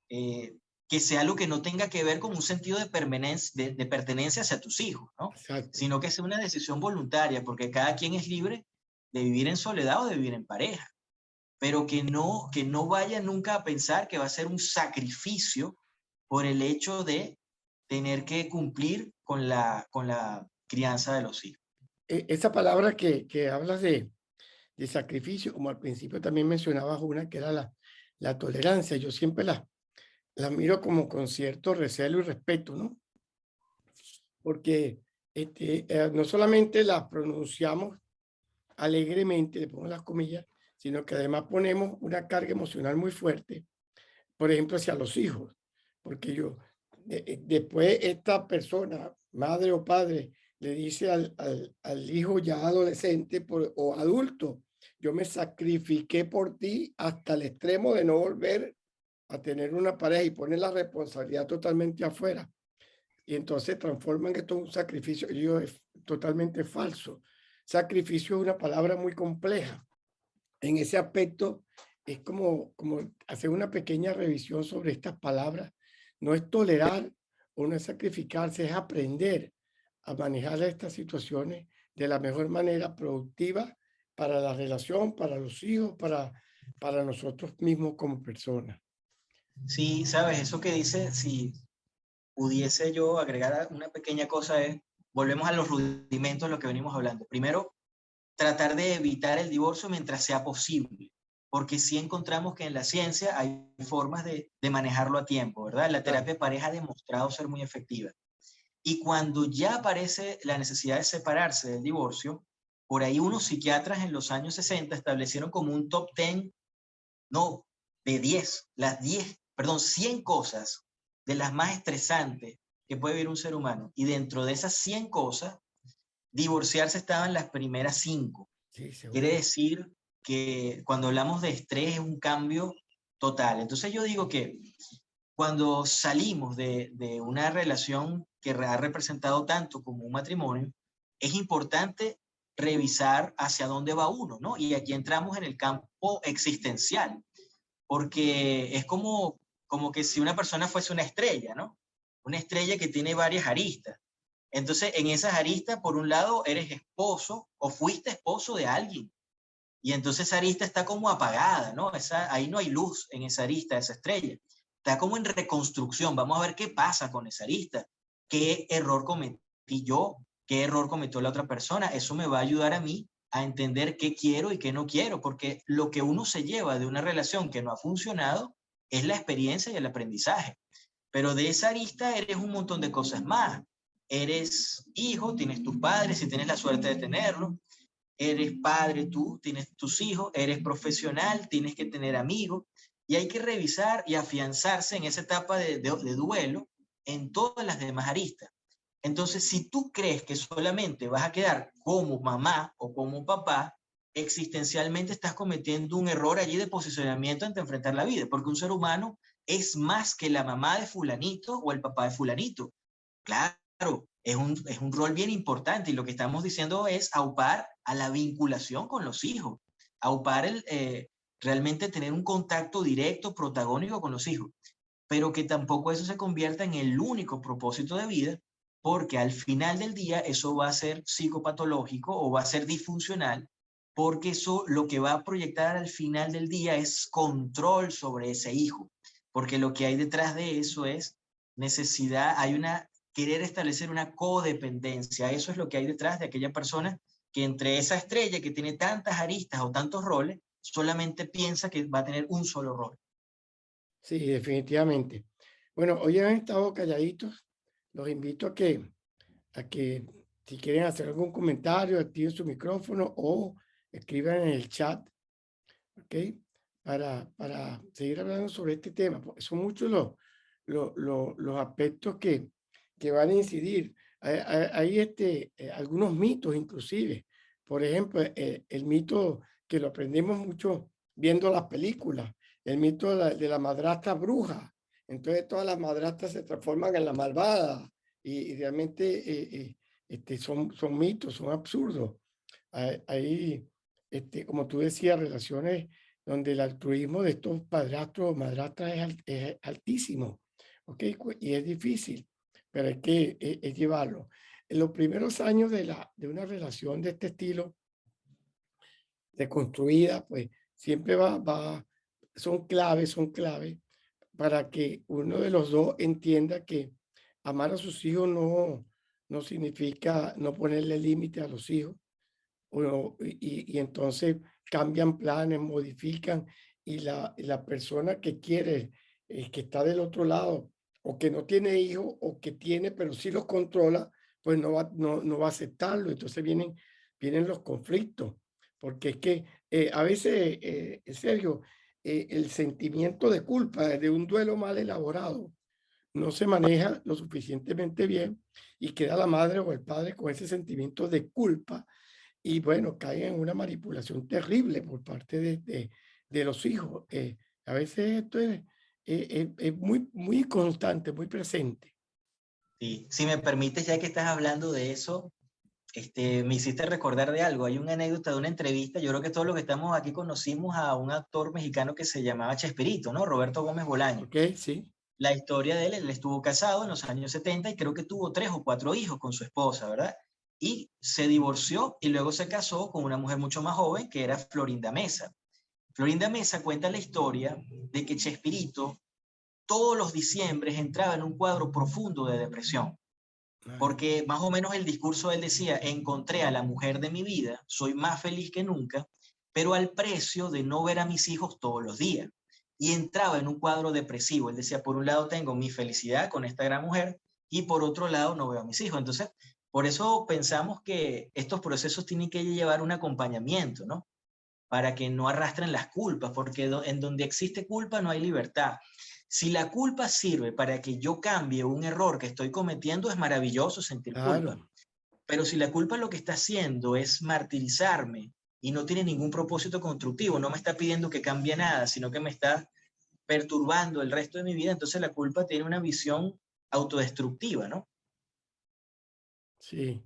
S2: que sea algo que no tenga que ver con un sentido de pertenencia hacia tus hijos, ¿no?
S1: Exacto.
S2: Sino que sea una decisión voluntaria, porque cada quien es libre de vivir en soledad o de vivir en pareja, pero que no vaya nunca a pensar que va a ser un sacrificio por el hecho de tener que cumplir con la crianza de los hijos.
S1: Esa palabra que hablas de sacrificio, como al principio también mencionabas una que era la tolerancia, yo siempre la miro como con cierto recelo y respeto, ¿no? Porque no solamente la pronunciamos alegremente, le pongo las comillas, sino que además ponemos una carga emocional muy fuerte, por ejemplo, hacia los hijos, porque después esta persona, madre o padre, le dice al hijo ya adolescente o adulto, yo me sacrifiqué por ti hasta el extremo de no volver a tener una pareja y poner la responsabilidad totalmente afuera. Y entonces transforman esto en un sacrificio. Y yo es totalmente falso. Sacrificio es una palabra muy compleja. En ese aspecto es como hacer una pequeña revisión sobre estas palabras. No es tolerar o no es sacrificarse, es aprender a manejar estas situaciones de la mejor manera productiva para la relación, para los hijos, para nosotros mismos como personas.
S2: Sí, sabes, eso que dice, si pudiese yo agregar una pequeña cosa es, volvemos a los rudimentos de lo que venimos hablando. Primero, tratar de evitar el divorcio mientras sea posible, porque sí encontramos que en la ciencia hay formas de manejarlo a tiempo, ¿verdad? La
S1: Claro.
S2: terapia de pareja ha demostrado ser muy efectiva. Y cuando ya aparece la necesidad de separarse del divorcio, por ahí unos psiquiatras en los años 60 establecieron como un top 10, no, de 10, las 10, perdón, 100 cosas de las más estresantes que puede vivir un ser humano. Y dentro de esas 100 cosas, divorciarse estaban las primeras 5.
S1: Sí,
S2: Quiere
S1: seguro.
S2: decir que cuando hablamos de estrés es un cambio total. Entonces yo digo que cuando salimos de una relación que ha representado tanto como un matrimonio, es importante revisar hacia dónde va uno, ¿no? Y aquí entramos en el campo existencial, porque es como que si una persona fuese una estrella, ¿no? Una estrella que tiene varias aristas. Entonces, en esas aristas, por un lado, eres esposo o fuiste esposo de alguien. Y entonces esa arista está como apagada, ¿no? Ahí no hay luz en esa arista, esa estrella. Está como en reconstrucción. Vamos a ver qué pasa con esa arista. ¿Qué error cometí yo? ¿Qué error cometió la otra persona? Eso me va a ayudar a mí a entender qué quiero y qué no quiero, porque lo que uno se lleva de una relación que no ha funcionado es la experiencia y el aprendizaje. Pero de esa arista eres un montón de cosas más. Eres hijo, tienes tus padres, si tienes la suerte de tenerlo. Eres padre tú, tienes tus hijos, eres profesional, tienes que tener amigos. Y hay que revisar y afianzarse en esa etapa de duelo en todas las demás aristas. Entonces, si tú crees que solamente vas a quedar como mamá o como papá, existencialmente estás cometiendo un error allí de posicionamiento ante enfrentar la vida, porque un ser humano es más que la mamá de fulanito o el papá de fulanito. Claro, es un rol bien importante y lo que estamos diciendo es aupar a la vinculación con los hijos, aupar realmente tener un contacto directo, protagónico con los hijos, pero que tampoco eso se convierta en el único propósito de vida, porque al final del día eso va a ser psicopatológico o va a ser disfuncional, porque eso lo que va a proyectar al final del día es control sobre ese hijo, porque lo que hay detrás de eso es necesidad, hay una querer establecer una codependencia, eso es lo que hay detrás de aquella persona que entre esa estrella que tiene tantas aristas o tantos roles, solamente piensa que va a tener un solo rol.
S1: Sí, definitivamente. Bueno, hoy han estado calladitos. Los invito a que si quieren hacer algún comentario, activen su micrófono o escriban en el chat, ¿ok? Para seguir hablando sobre este tema, porque son muchos los aspectos que van a incidir. Hay algunos mitos inclusive. Por ejemplo, el mito que lo aprendemos mucho viendo las películas, el mito de la madrastra bruja. Entonces todas las madrastras se transforman en la malvada y realmente son mitos, son absurdos. Hay, como tú decías, relaciones donde el altruismo de estos padrastros o madrastras es altísimo, ¿ok? Y es difícil, pero hay que es llevarlo. En los primeros años de una relación de este estilo, reconstruida, pues siempre son claves para que uno de los dos entienda que amar a sus hijos no significa no ponerle límite a los hijos, y entonces cambian planes, modifican, y la persona que quiere, que está del otro lado, o que no tiene hijos, o que tiene, pero sí los controla, pues no va a aceptarlo. Entonces vienen los conflictos, porque es que a veces, Sergio, el sentimiento de culpa de un duelo mal elaborado no se maneja lo suficientemente bien, y queda la madre o el padre con ese sentimiento de culpa, y bueno, caen en una manipulación terrible por parte de los hijos. A veces esto es muy constante, muy presente.
S2: Sí, si me permites, ya que estás hablando de eso, me hiciste recordar de algo. Hay una anécdota de una entrevista. Yo creo que todos los que estamos aquí conocimos a un actor mexicano que se llamaba Chespirito, ¿no? Roberto Gómez Bolaño.
S1: ¿Ok? Sí.
S2: La historia de él estuvo casado en los años 70 y creo que tuvo 3 o 4 hijos con su esposa, ¿verdad? Y se divorció y luego se casó con una mujer mucho más joven que era Florinda Mesa. Florinda Mesa cuenta la historia de que Chespirito todos los diciembres entraba en un cuadro profundo de depresión,
S1: Ay,
S2: porque más o menos el discurso de él decía: encontré a la mujer de mi vida, soy más feliz que nunca, pero al precio de no ver a mis hijos todos los días. Y entraba en un cuadro depresivo. Él decía: por un lado tengo mi felicidad con esta gran mujer y por otro lado no veo a mis hijos. Entonces, por eso pensamos que estos procesos tienen que llevar un acompañamiento, ¿no? Para que no arrastren las culpas, porque en donde existe culpa no hay libertad. Si la culpa sirve para que yo cambie un error que estoy cometiendo, es maravilloso sentir culpa.
S1: claro.
S2: Pero si la culpa lo que está haciendo es martirizarme y no tiene ningún propósito constructivo, no me está pidiendo que cambie nada, sino que me está perturbando el resto de mi vida, entonces la culpa tiene una visión autodestructiva, ¿no?
S1: Sí.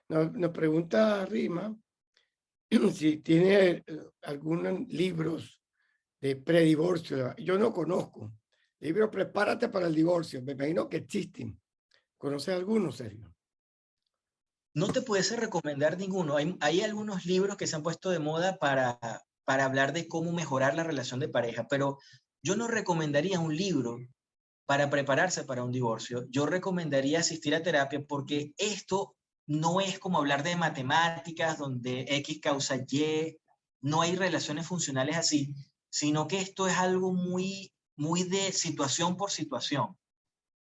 S1: Nos pregunta Rima si tiene algunos libros de predivorcio. Yo no conozco. Libro Prepárate para el divorcio. Me imagino que existen. ¿Conoces algunos, Sergio?
S2: No te pudiese recomendar ninguno. Hay algunos libros que se han puesto de moda para hablar de cómo mejorar la relación de pareja, pero yo no recomendaría un libro para prepararse para un divorcio. Yo recomendaría asistir a terapia, porque esto no es como hablar de matemáticas donde X causa Y, no hay relaciones funcionales así, sino que esto es algo muy de situación por situación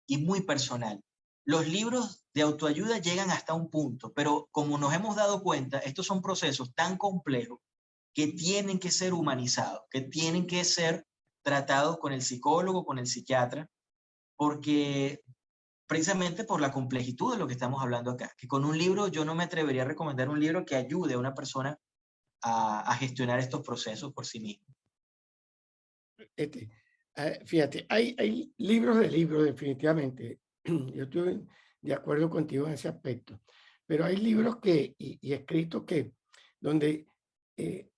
S2: y muy personal. Los libros de autoayuda llegan hasta un punto, pero como nos hemos dado cuenta, estos son procesos tan complejos que tienen que ser humanizados, que tienen que ser tratados con el psicólogo, con el psiquiatra, porque precisamente por la complejidad de lo que estamos hablando acá, que con un libro yo no me atrevería a recomendar un libro que ayude a una persona a gestionar estos procesos por sí mismo.
S1: Este, fíjate, hay libros de libros, definitivamente. Yo estoy de acuerdo contigo en ese aspecto. Pero hay libros y escritos donde eh,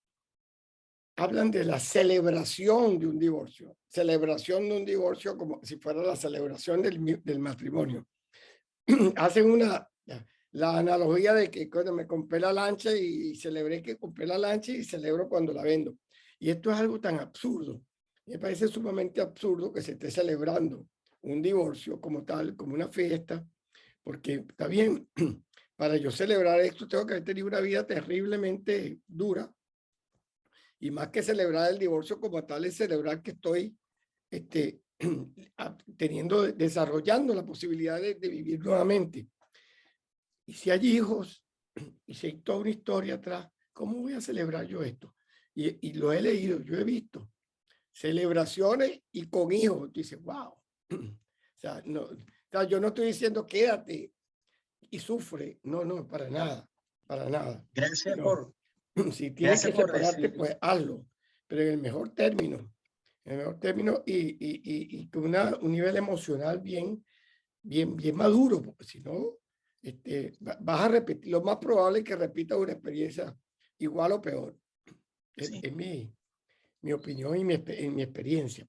S1: hablan de la celebración de un divorcio. Celebración de un divorcio como si fuera la celebración del matrimonio. Hacen la analogía de que cuando me compré la lancha y celebré que compré la lancha, y celebro cuando la vendo. Y esto es algo tan absurdo. Me parece sumamente absurdo que se esté celebrando un divorcio como tal, como una fiesta, porque está bien, para yo celebrar esto tengo que haber tenido una vida terriblemente dura, y más que celebrar el divorcio como tal, es celebrar que estoy este, desarrollando la posibilidad de vivir nuevamente. Y si hay hijos, y si hay toda una historia atrás, ¿cómo voy a celebrar yo esto? Y lo he leído, yo he visto celebraciones y con hijos. Dice, wow. O sea, yo no estoy diciendo quédate y sufre. No, no, para nada.
S2: Gracias
S1: Sino,
S2: por,
S1: si tienes que
S2: gracias por
S1: separarte,
S2: decirlo.
S1: pues hazlo, pero en el mejor término. En el mejor término, y con un nivel emocional bien maduro, porque si no, vas a repetir, lo más probable es que repitas una experiencia igual o peor.
S2: Sí.
S1: Es mi opinión y mi experiencia.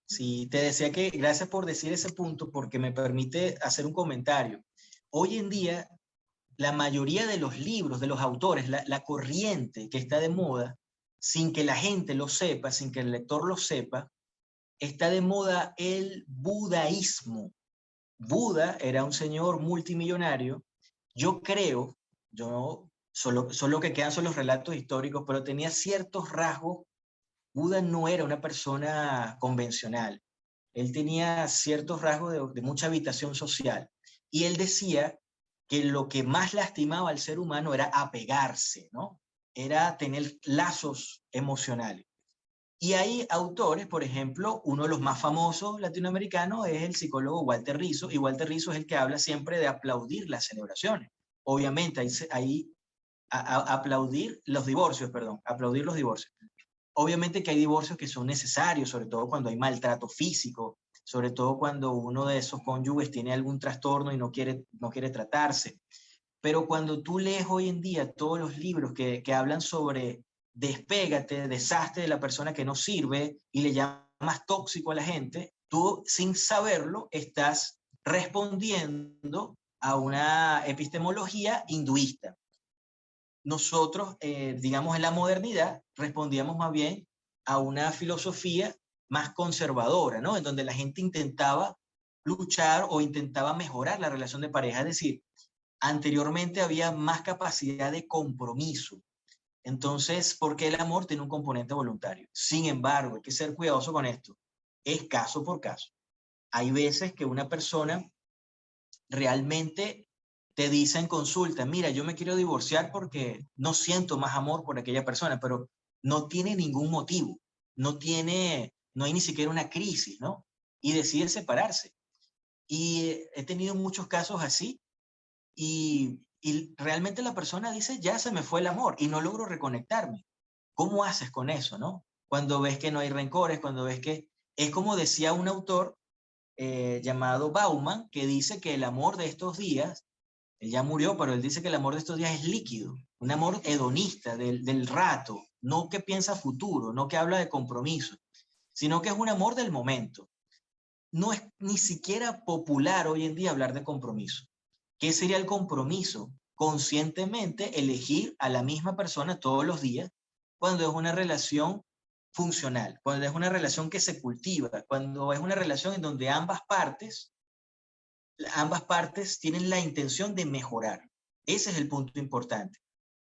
S2: Sí, te decía que gracias por decir ese punto porque me permite hacer un comentario. Hoy en día, la mayoría de los libros, de los autores, la corriente que está de moda, sin que la gente lo sepa, sin que el lector lo sepa, está de moda el budaísmo. Buda era un señor multimillonario. Yo creo, solo que quedan son los relatos históricos, pero tenía ciertos rasgos. Buda no era una persona convencional. Él tenía ciertos rasgos de mucha habitación social. Y él decía que lo que más lastimaba al ser humano era apegarse, ¿no? Era tener lazos emocionales. Y hay autores, por ejemplo, uno de los más famosos latinoamericanos es el psicólogo Walter Rizzo, y Walter Rizzo es el que habla siempre de aplaudir las celebraciones. Obviamente, aplaudir los divorcios, perdón, aplaudir los divorcios. Obviamente que hay divorcios que son necesarios, sobre todo cuando hay maltrato físico, sobre todo cuando uno de esos cónyuges tiene algún trastorno y no quiere tratarse. Pero cuando tú lees hoy en día todos los libros que hablan sobre despégate, deshazte de la persona que no sirve y le llamas tóxico a la gente, tú sin saberlo estás respondiendo a una epistemología hinduista. Nosotros, digamos, en la modernidad respondíamos más bien a una filosofía más conservadora, ¿no? En donde la gente intentaba luchar o intentaba mejorar la relación de pareja. Es decir, anteriormente había más capacidad de compromiso. Entonces, porque el amor tiene un componente voluntario. Sin embargo, hay que ser cuidadoso con esto. Es caso por caso. Hay veces que una persona realmente te dice en consulta, mira, yo me quiero divorciar porque no siento más amor por aquella persona, pero no tiene ningún motivo, no hay ni siquiera una crisis, ¿no? Y decide separarse. Y he tenido muchos casos así y realmente la persona dice, ya se me fue el amor y no logro reconectarme. ¿Cómo haces con eso, no? Cuando ves que no hay rencores, cuando ves que es como decía un autor llamado Bauman, que dice que el amor de estos días, él ya murió, pero él dice que el amor de estos días es líquido, un amor hedonista, del rato, no que piensa futuro, no que habla de compromiso, sino que es un amor del momento. No es ni siquiera popular hoy en día hablar de compromiso. ¿Qué sería el compromiso? Conscientemente elegir a la misma persona todos los días cuando es una relación funcional, cuando es una relación que se cultiva, cuando es una relación en donde ambas partes tienen la intención de mejorar. Ese es el punto importante.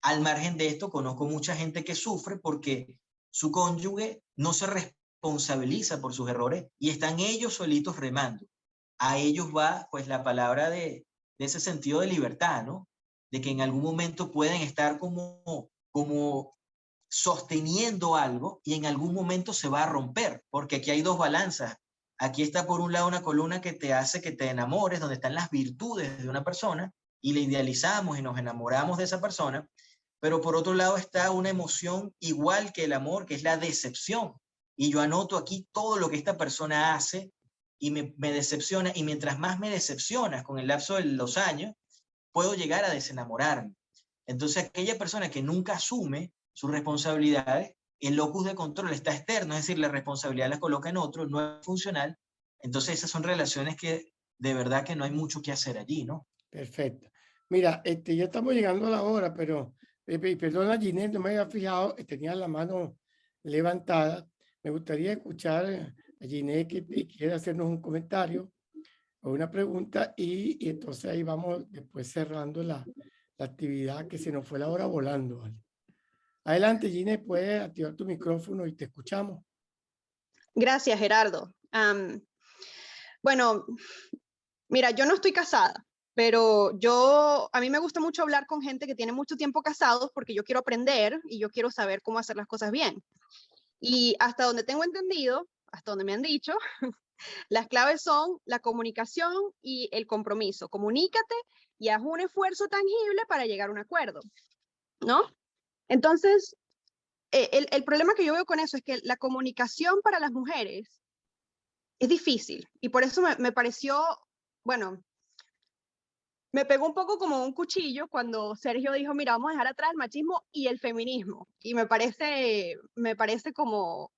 S2: Al margen de esto, conozco mucha gente que sufre porque su cónyuge no se responsabiliza por sus errores y están ellos solitos remando. A ellos va pues la palabra de ese sentido de libertad, ¿no? De que en algún momento pueden estar como sosteniendo algo y en algún momento se va a romper, porque aquí hay dos balanzas. Aquí está por un lado una columna que te hace que te enamores, donde están las virtudes de una persona y le idealizamos y nos enamoramos de esa persona, pero por otro lado está una emoción igual que el amor, que es la decepción. Y yo anoto aquí todo lo que esta persona hace y me decepciona, y mientras más me decepcionas con el lapso de los años, puedo llegar a desenamorarme. Entonces aquella persona que nunca asume sus responsabilidades, el locus de control está externo, es decir, la responsabilidad la coloca en otro, no es funcional. Entonces esas son relaciones que de verdad que no hay mucho que hacer allí, ¿no?
S1: Perfecto. Mira, ya estamos llegando a la hora, pero perdona, Ginette, no me había fijado, tenía la mano levantada. Me gustaría escuchar a Ginette que quiere hacernos un comentario o una pregunta y entonces ahí vamos después cerrando la actividad que se nos fue la hora volando. ¿Vale? Adelante, Ginette, puedes activar tu micrófono y te escuchamos.
S3: Gracias, Gerardo. Bueno, mira, yo no estoy casada, pero a mí me gusta mucho hablar con gente que tiene mucho tiempo casados porque yo quiero aprender y yo quiero saber cómo hacer las cosas bien. Y hasta donde tengo entendido, hasta donde me han dicho, las claves son la comunicación y el compromiso. Comunícate y haz un esfuerzo tangible para llegar a un acuerdo, ¿no? Entonces, el problema que yo veo con eso es que la comunicación para las mujeres es difícil y por eso me pareció, bueno, me pegó un poco como un cuchillo cuando Sergio dijo, mira, vamos a dejar atrás el machismo y el feminismo. Y me parece como,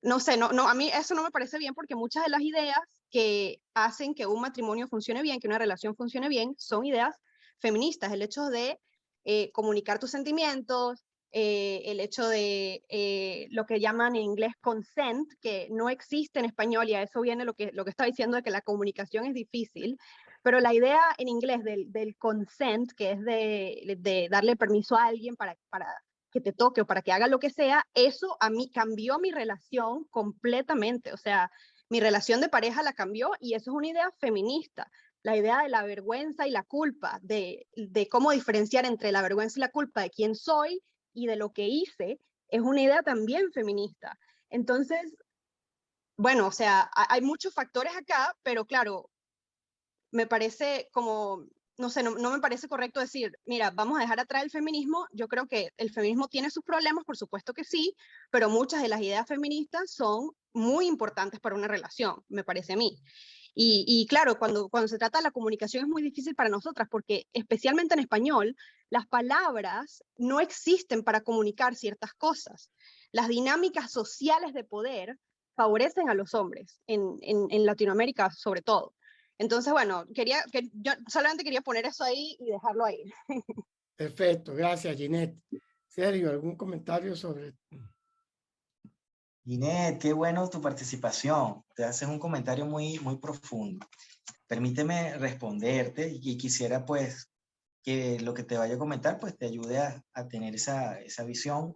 S3: no sé, a mí eso no me parece bien porque muchas de las ideas que hacen que un matrimonio funcione bien, que una relación funcione bien, son ideas feministas. El hecho de comunicar tus sentimientos, el hecho de lo que llaman en inglés consent, que no existe en español, y a eso viene lo que está diciendo de que la comunicación es difícil, pero la idea en inglés del consent, que es de darle permiso a alguien para que te toque o para que haga lo que sea, eso a mí cambió mi relación completamente. O sea, mi relación de pareja la cambió y eso es una idea feminista. La idea de la vergüenza y la culpa, de cómo diferenciar entre la vergüenza y la culpa de quién soy y de lo que hice, es una idea también feminista. Entonces, bueno, o sea, hay muchos factores acá, pero claro, me parece como, no sé, no me parece correcto decir, mira, vamos a dejar atrás el feminismo. Yo creo que el feminismo tiene sus problemas, por supuesto que sí, pero muchas de las ideas feministas son muy importantes para una relación, me parece a mí. Y claro, cuando se trata de la comunicación es muy difícil para nosotras, porque especialmente en español, las palabras no existen para comunicar ciertas cosas. Las dinámicas sociales de poder favorecen a los hombres, en Latinoamérica sobre todo. Entonces, bueno, yo solamente quería poner eso ahí y dejarlo ahí.
S1: Perfecto, gracias, Ginette. Sergio, ¿algún comentario sobre?
S2: Ginette, qué bueno tu participación. Te haces un comentario muy, muy profundo. Permíteme responderte y quisiera pues que lo que te vaya a comentar pues te ayude a tener esa visión.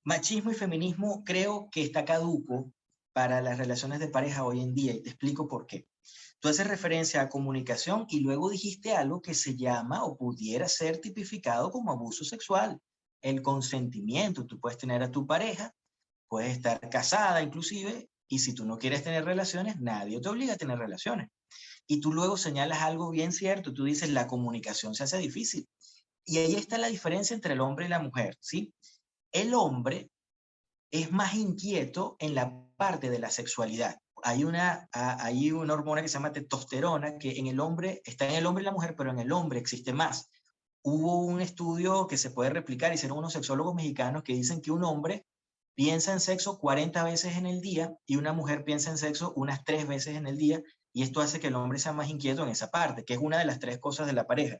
S2: Machismo y feminismo creo que está caduco para las relaciones de pareja hoy en día y te explico por qué. Tú haces referencia a comunicación y luego dijiste algo que se llama o pudiera ser tipificado como abuso sexual, el consentimiento. Tú puedes tener a tu pareja, puedes estar casada inclusive, y si tú no quieres tener relaciones, nadie te obliga a tener relaciones. Y tú luego señalas algo bien cierto, tú dices la comunicación se hace difícil. Y ahí está la diferencia entre el hombre y la mujer, ¿sí? El hombre es más inquieto en la parte de la sexualidad. Hay una hormona que se llama testosterona, que en el hombre, está en el hombre y la mujer, pero en el hombre existe más. Hubo un estudio que se puede replicar, hicieron unos sexólogos mexicanos que dicen que un hombre piensa en sexo 40 veces en el día y una mujer piensa en sexo unas 3 veces en el día, y esto hace que el hombre sea más inquieto en esa parte, que es una de las 3 cosas de la pareja.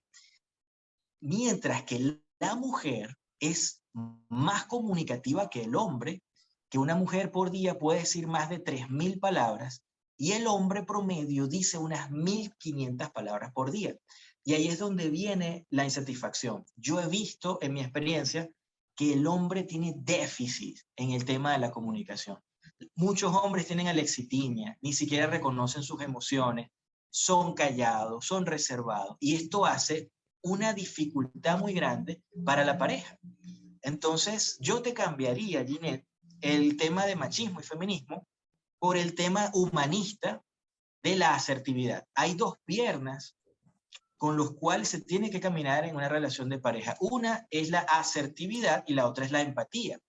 S2: Mientras que la mujer es más comunicativa que el hombre, que una mujer por día puede decir más de 3.000 palabras y el hombre promedio dice unas 1.500 palabras por día. Y ahí es donde viene la insatisfacción. Yo he visto en mi experiencia que el hombre tiene déficit en el tema de la comunicación. Muchos hombres tienen alexitimia, ni siquiera reconocen sus emociones, son callados, son reservados, y esto hace una dificultad muy grande para la pareja. Entonces, yo te cambiaría, Ginette, el tema de machismo y feminismo por el tema humanista de la asertividad. Hay 2 piernas con los cuales se tiene que caminar en una relación de pareja. Una es la asertividad y la otra es la empatía.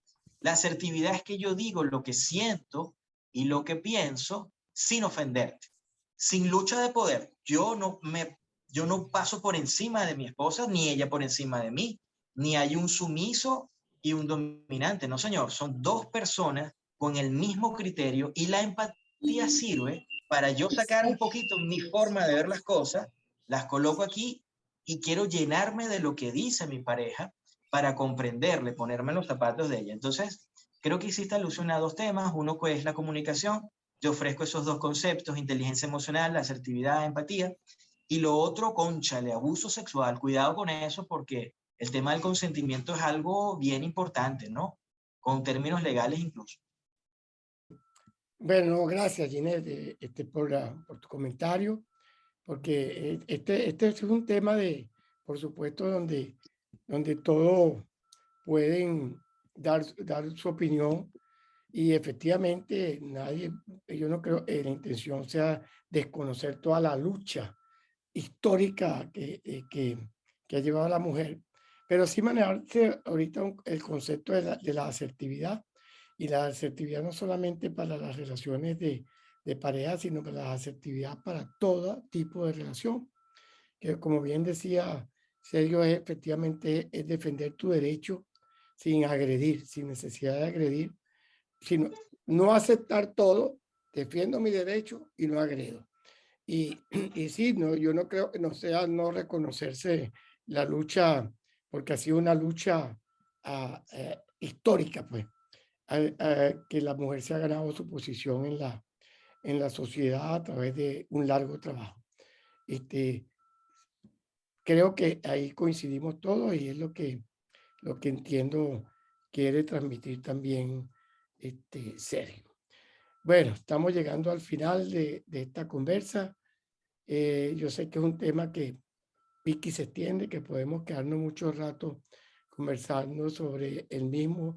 S2: La asertividad es que yo digo lo que siento y lo que pienso sin ofenderte, sin lucha de poder. Yo no paso por encima de mi esposa, ni ella por encima de mí, ni hay un sumiso y un dominante. No, señor, son 2 personas con el mismo criterio y la empatía sirve para yo sacar un poquito mi forma de ver las cosas, las coloco aquí y quiero llenarme de lo que dice mi pareja para comprenderle, ponerme en los zapatos de ella. Entonces, creo que hiciste alusión a 2 temas. Uno que es la comunicación. Yo ofrezco esos 2 conceptos, inteligencia emocional, asertividad, empatía. Y lo otro, cónchale, abuso sexual. Cuidado con eso porque el tema del consentimiento es algo bien importante, ¿no? Con términos legales incluso.
S1: Bueno, gracias, Ginette, por tu comentario, porque este es un tema por supuesto, donde todos pueden dar su opinión y efectivamente yo no creo que la intención sea desconocer toda la lucha histórica que ha llevado a la mujer, pero sí manejarse ahorita el concepto de la asertividad, y la asertividad no solamente para las relaciones de pareja, sino para la asertividad para todo tipo de relación. que como bien decía Sergio, efectivamente es defender tu derecho sin agredir, sin necesidad de agredir, sino no aceptar todo, defiendo mi derecho y no agredo. Y sí, no, yo no creo que no sea no reconocerse la lucha, porque ha sido una lucha histórica, pues, que la mujer se ha ganado su posición en la sociedad a través de un largo trabajo. Creo que ahí coincidimos todos y es lo que entiendo quiere transmitir también Sergio. Bueno, estamos llegando al final de esta conversa. Yo sé que es un tema que pique y se extiende, que podemos quedarnos mucho rato conversando sobre el mismo,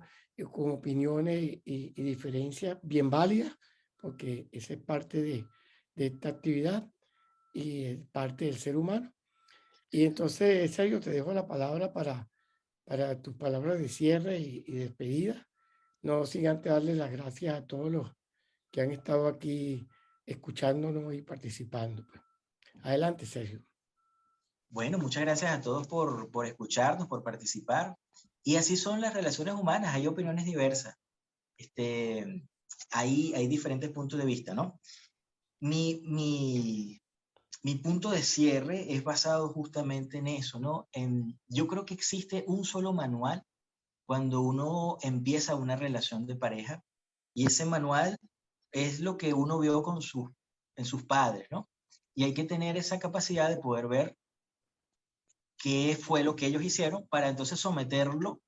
S1: con opiniones y diferencias bien válidas, porque esa es parte de esta actividad y es parte del ser humano. Y entonces, Sergio, te dejo la palabra para tus palabras de cierre y despedida. No sin antes darle las gracias a todos los que han estado aquí escuchándonos y participando. Adelante, Sergio.
S2: Bueno, muchas gracias a todos por escucharnos, por participar. Y así son las relaciones humanas, hay opiniones diversas. Hay diferentes puntos de vista, ¿no? Mi punto de cierre es basado justamente en eso, ¿no? Yo creo que existe un solo manual cuando uno empieza una relación de pareja, y ese manual es lo que uno vio en sus padres, ¿no? Y hay que tener esa capacidad de poder ver qué fue lo que ellos hicieron para entonces someterlo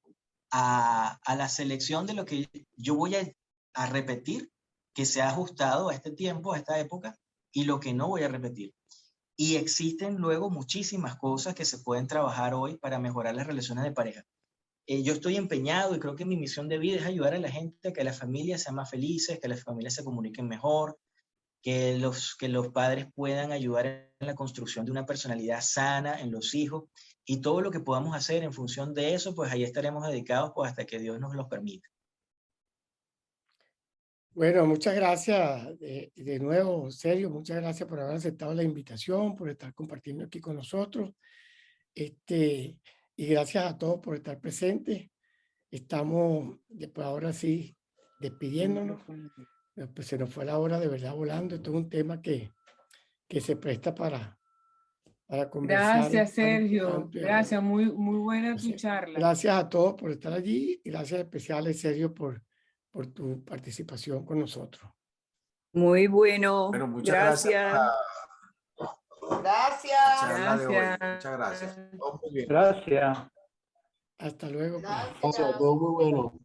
S2: a la selección de lo que yo voy a repetir, que se ha ajustado a este tiempo, a esta época, y lo que no voy a repetir. Y existen luego muchísimas cosas que se pueden trabajar hoy para mejorar las relaciones de pareja. Yo estoy empeñado y creo que mi misión de vida es ayudar a la gente a que las familias sean más felices, que las familias se comuniquen mejor, que los padres puedan ayudar en la construcción de una personalidad sana en los hijos, y todo lo que podamos hacer en función de eso, pues ahí estaremos dedicados pues hasta que Dios nos lo permita.
S1: Bueno, muchas gracias de nuevo, Sergio, muchas gracias por haber aceptado la invitación, por estar compartiendo aquí con nosotros. Y gracias a todos por estar presentes. Estamos, después ahora sí, despidiéndonos. Pues se nos fue la hora de verdad volando. Esto es un tema que se presta para conversar.
S4: Gracias, Sergio. Gracias, muy buena tu charla.
S1: Gracias a todos por estar allí y gracias especiales, Sergio, por tu participación con nosotros.
S5: Muy bueno.
S6: Bueno, muchas gracias.
S5: Gracias.
S6: Muchas gracias.
S7: Gracias.
S1: Hasta luego.
S7: Gracias, todo muy bueno.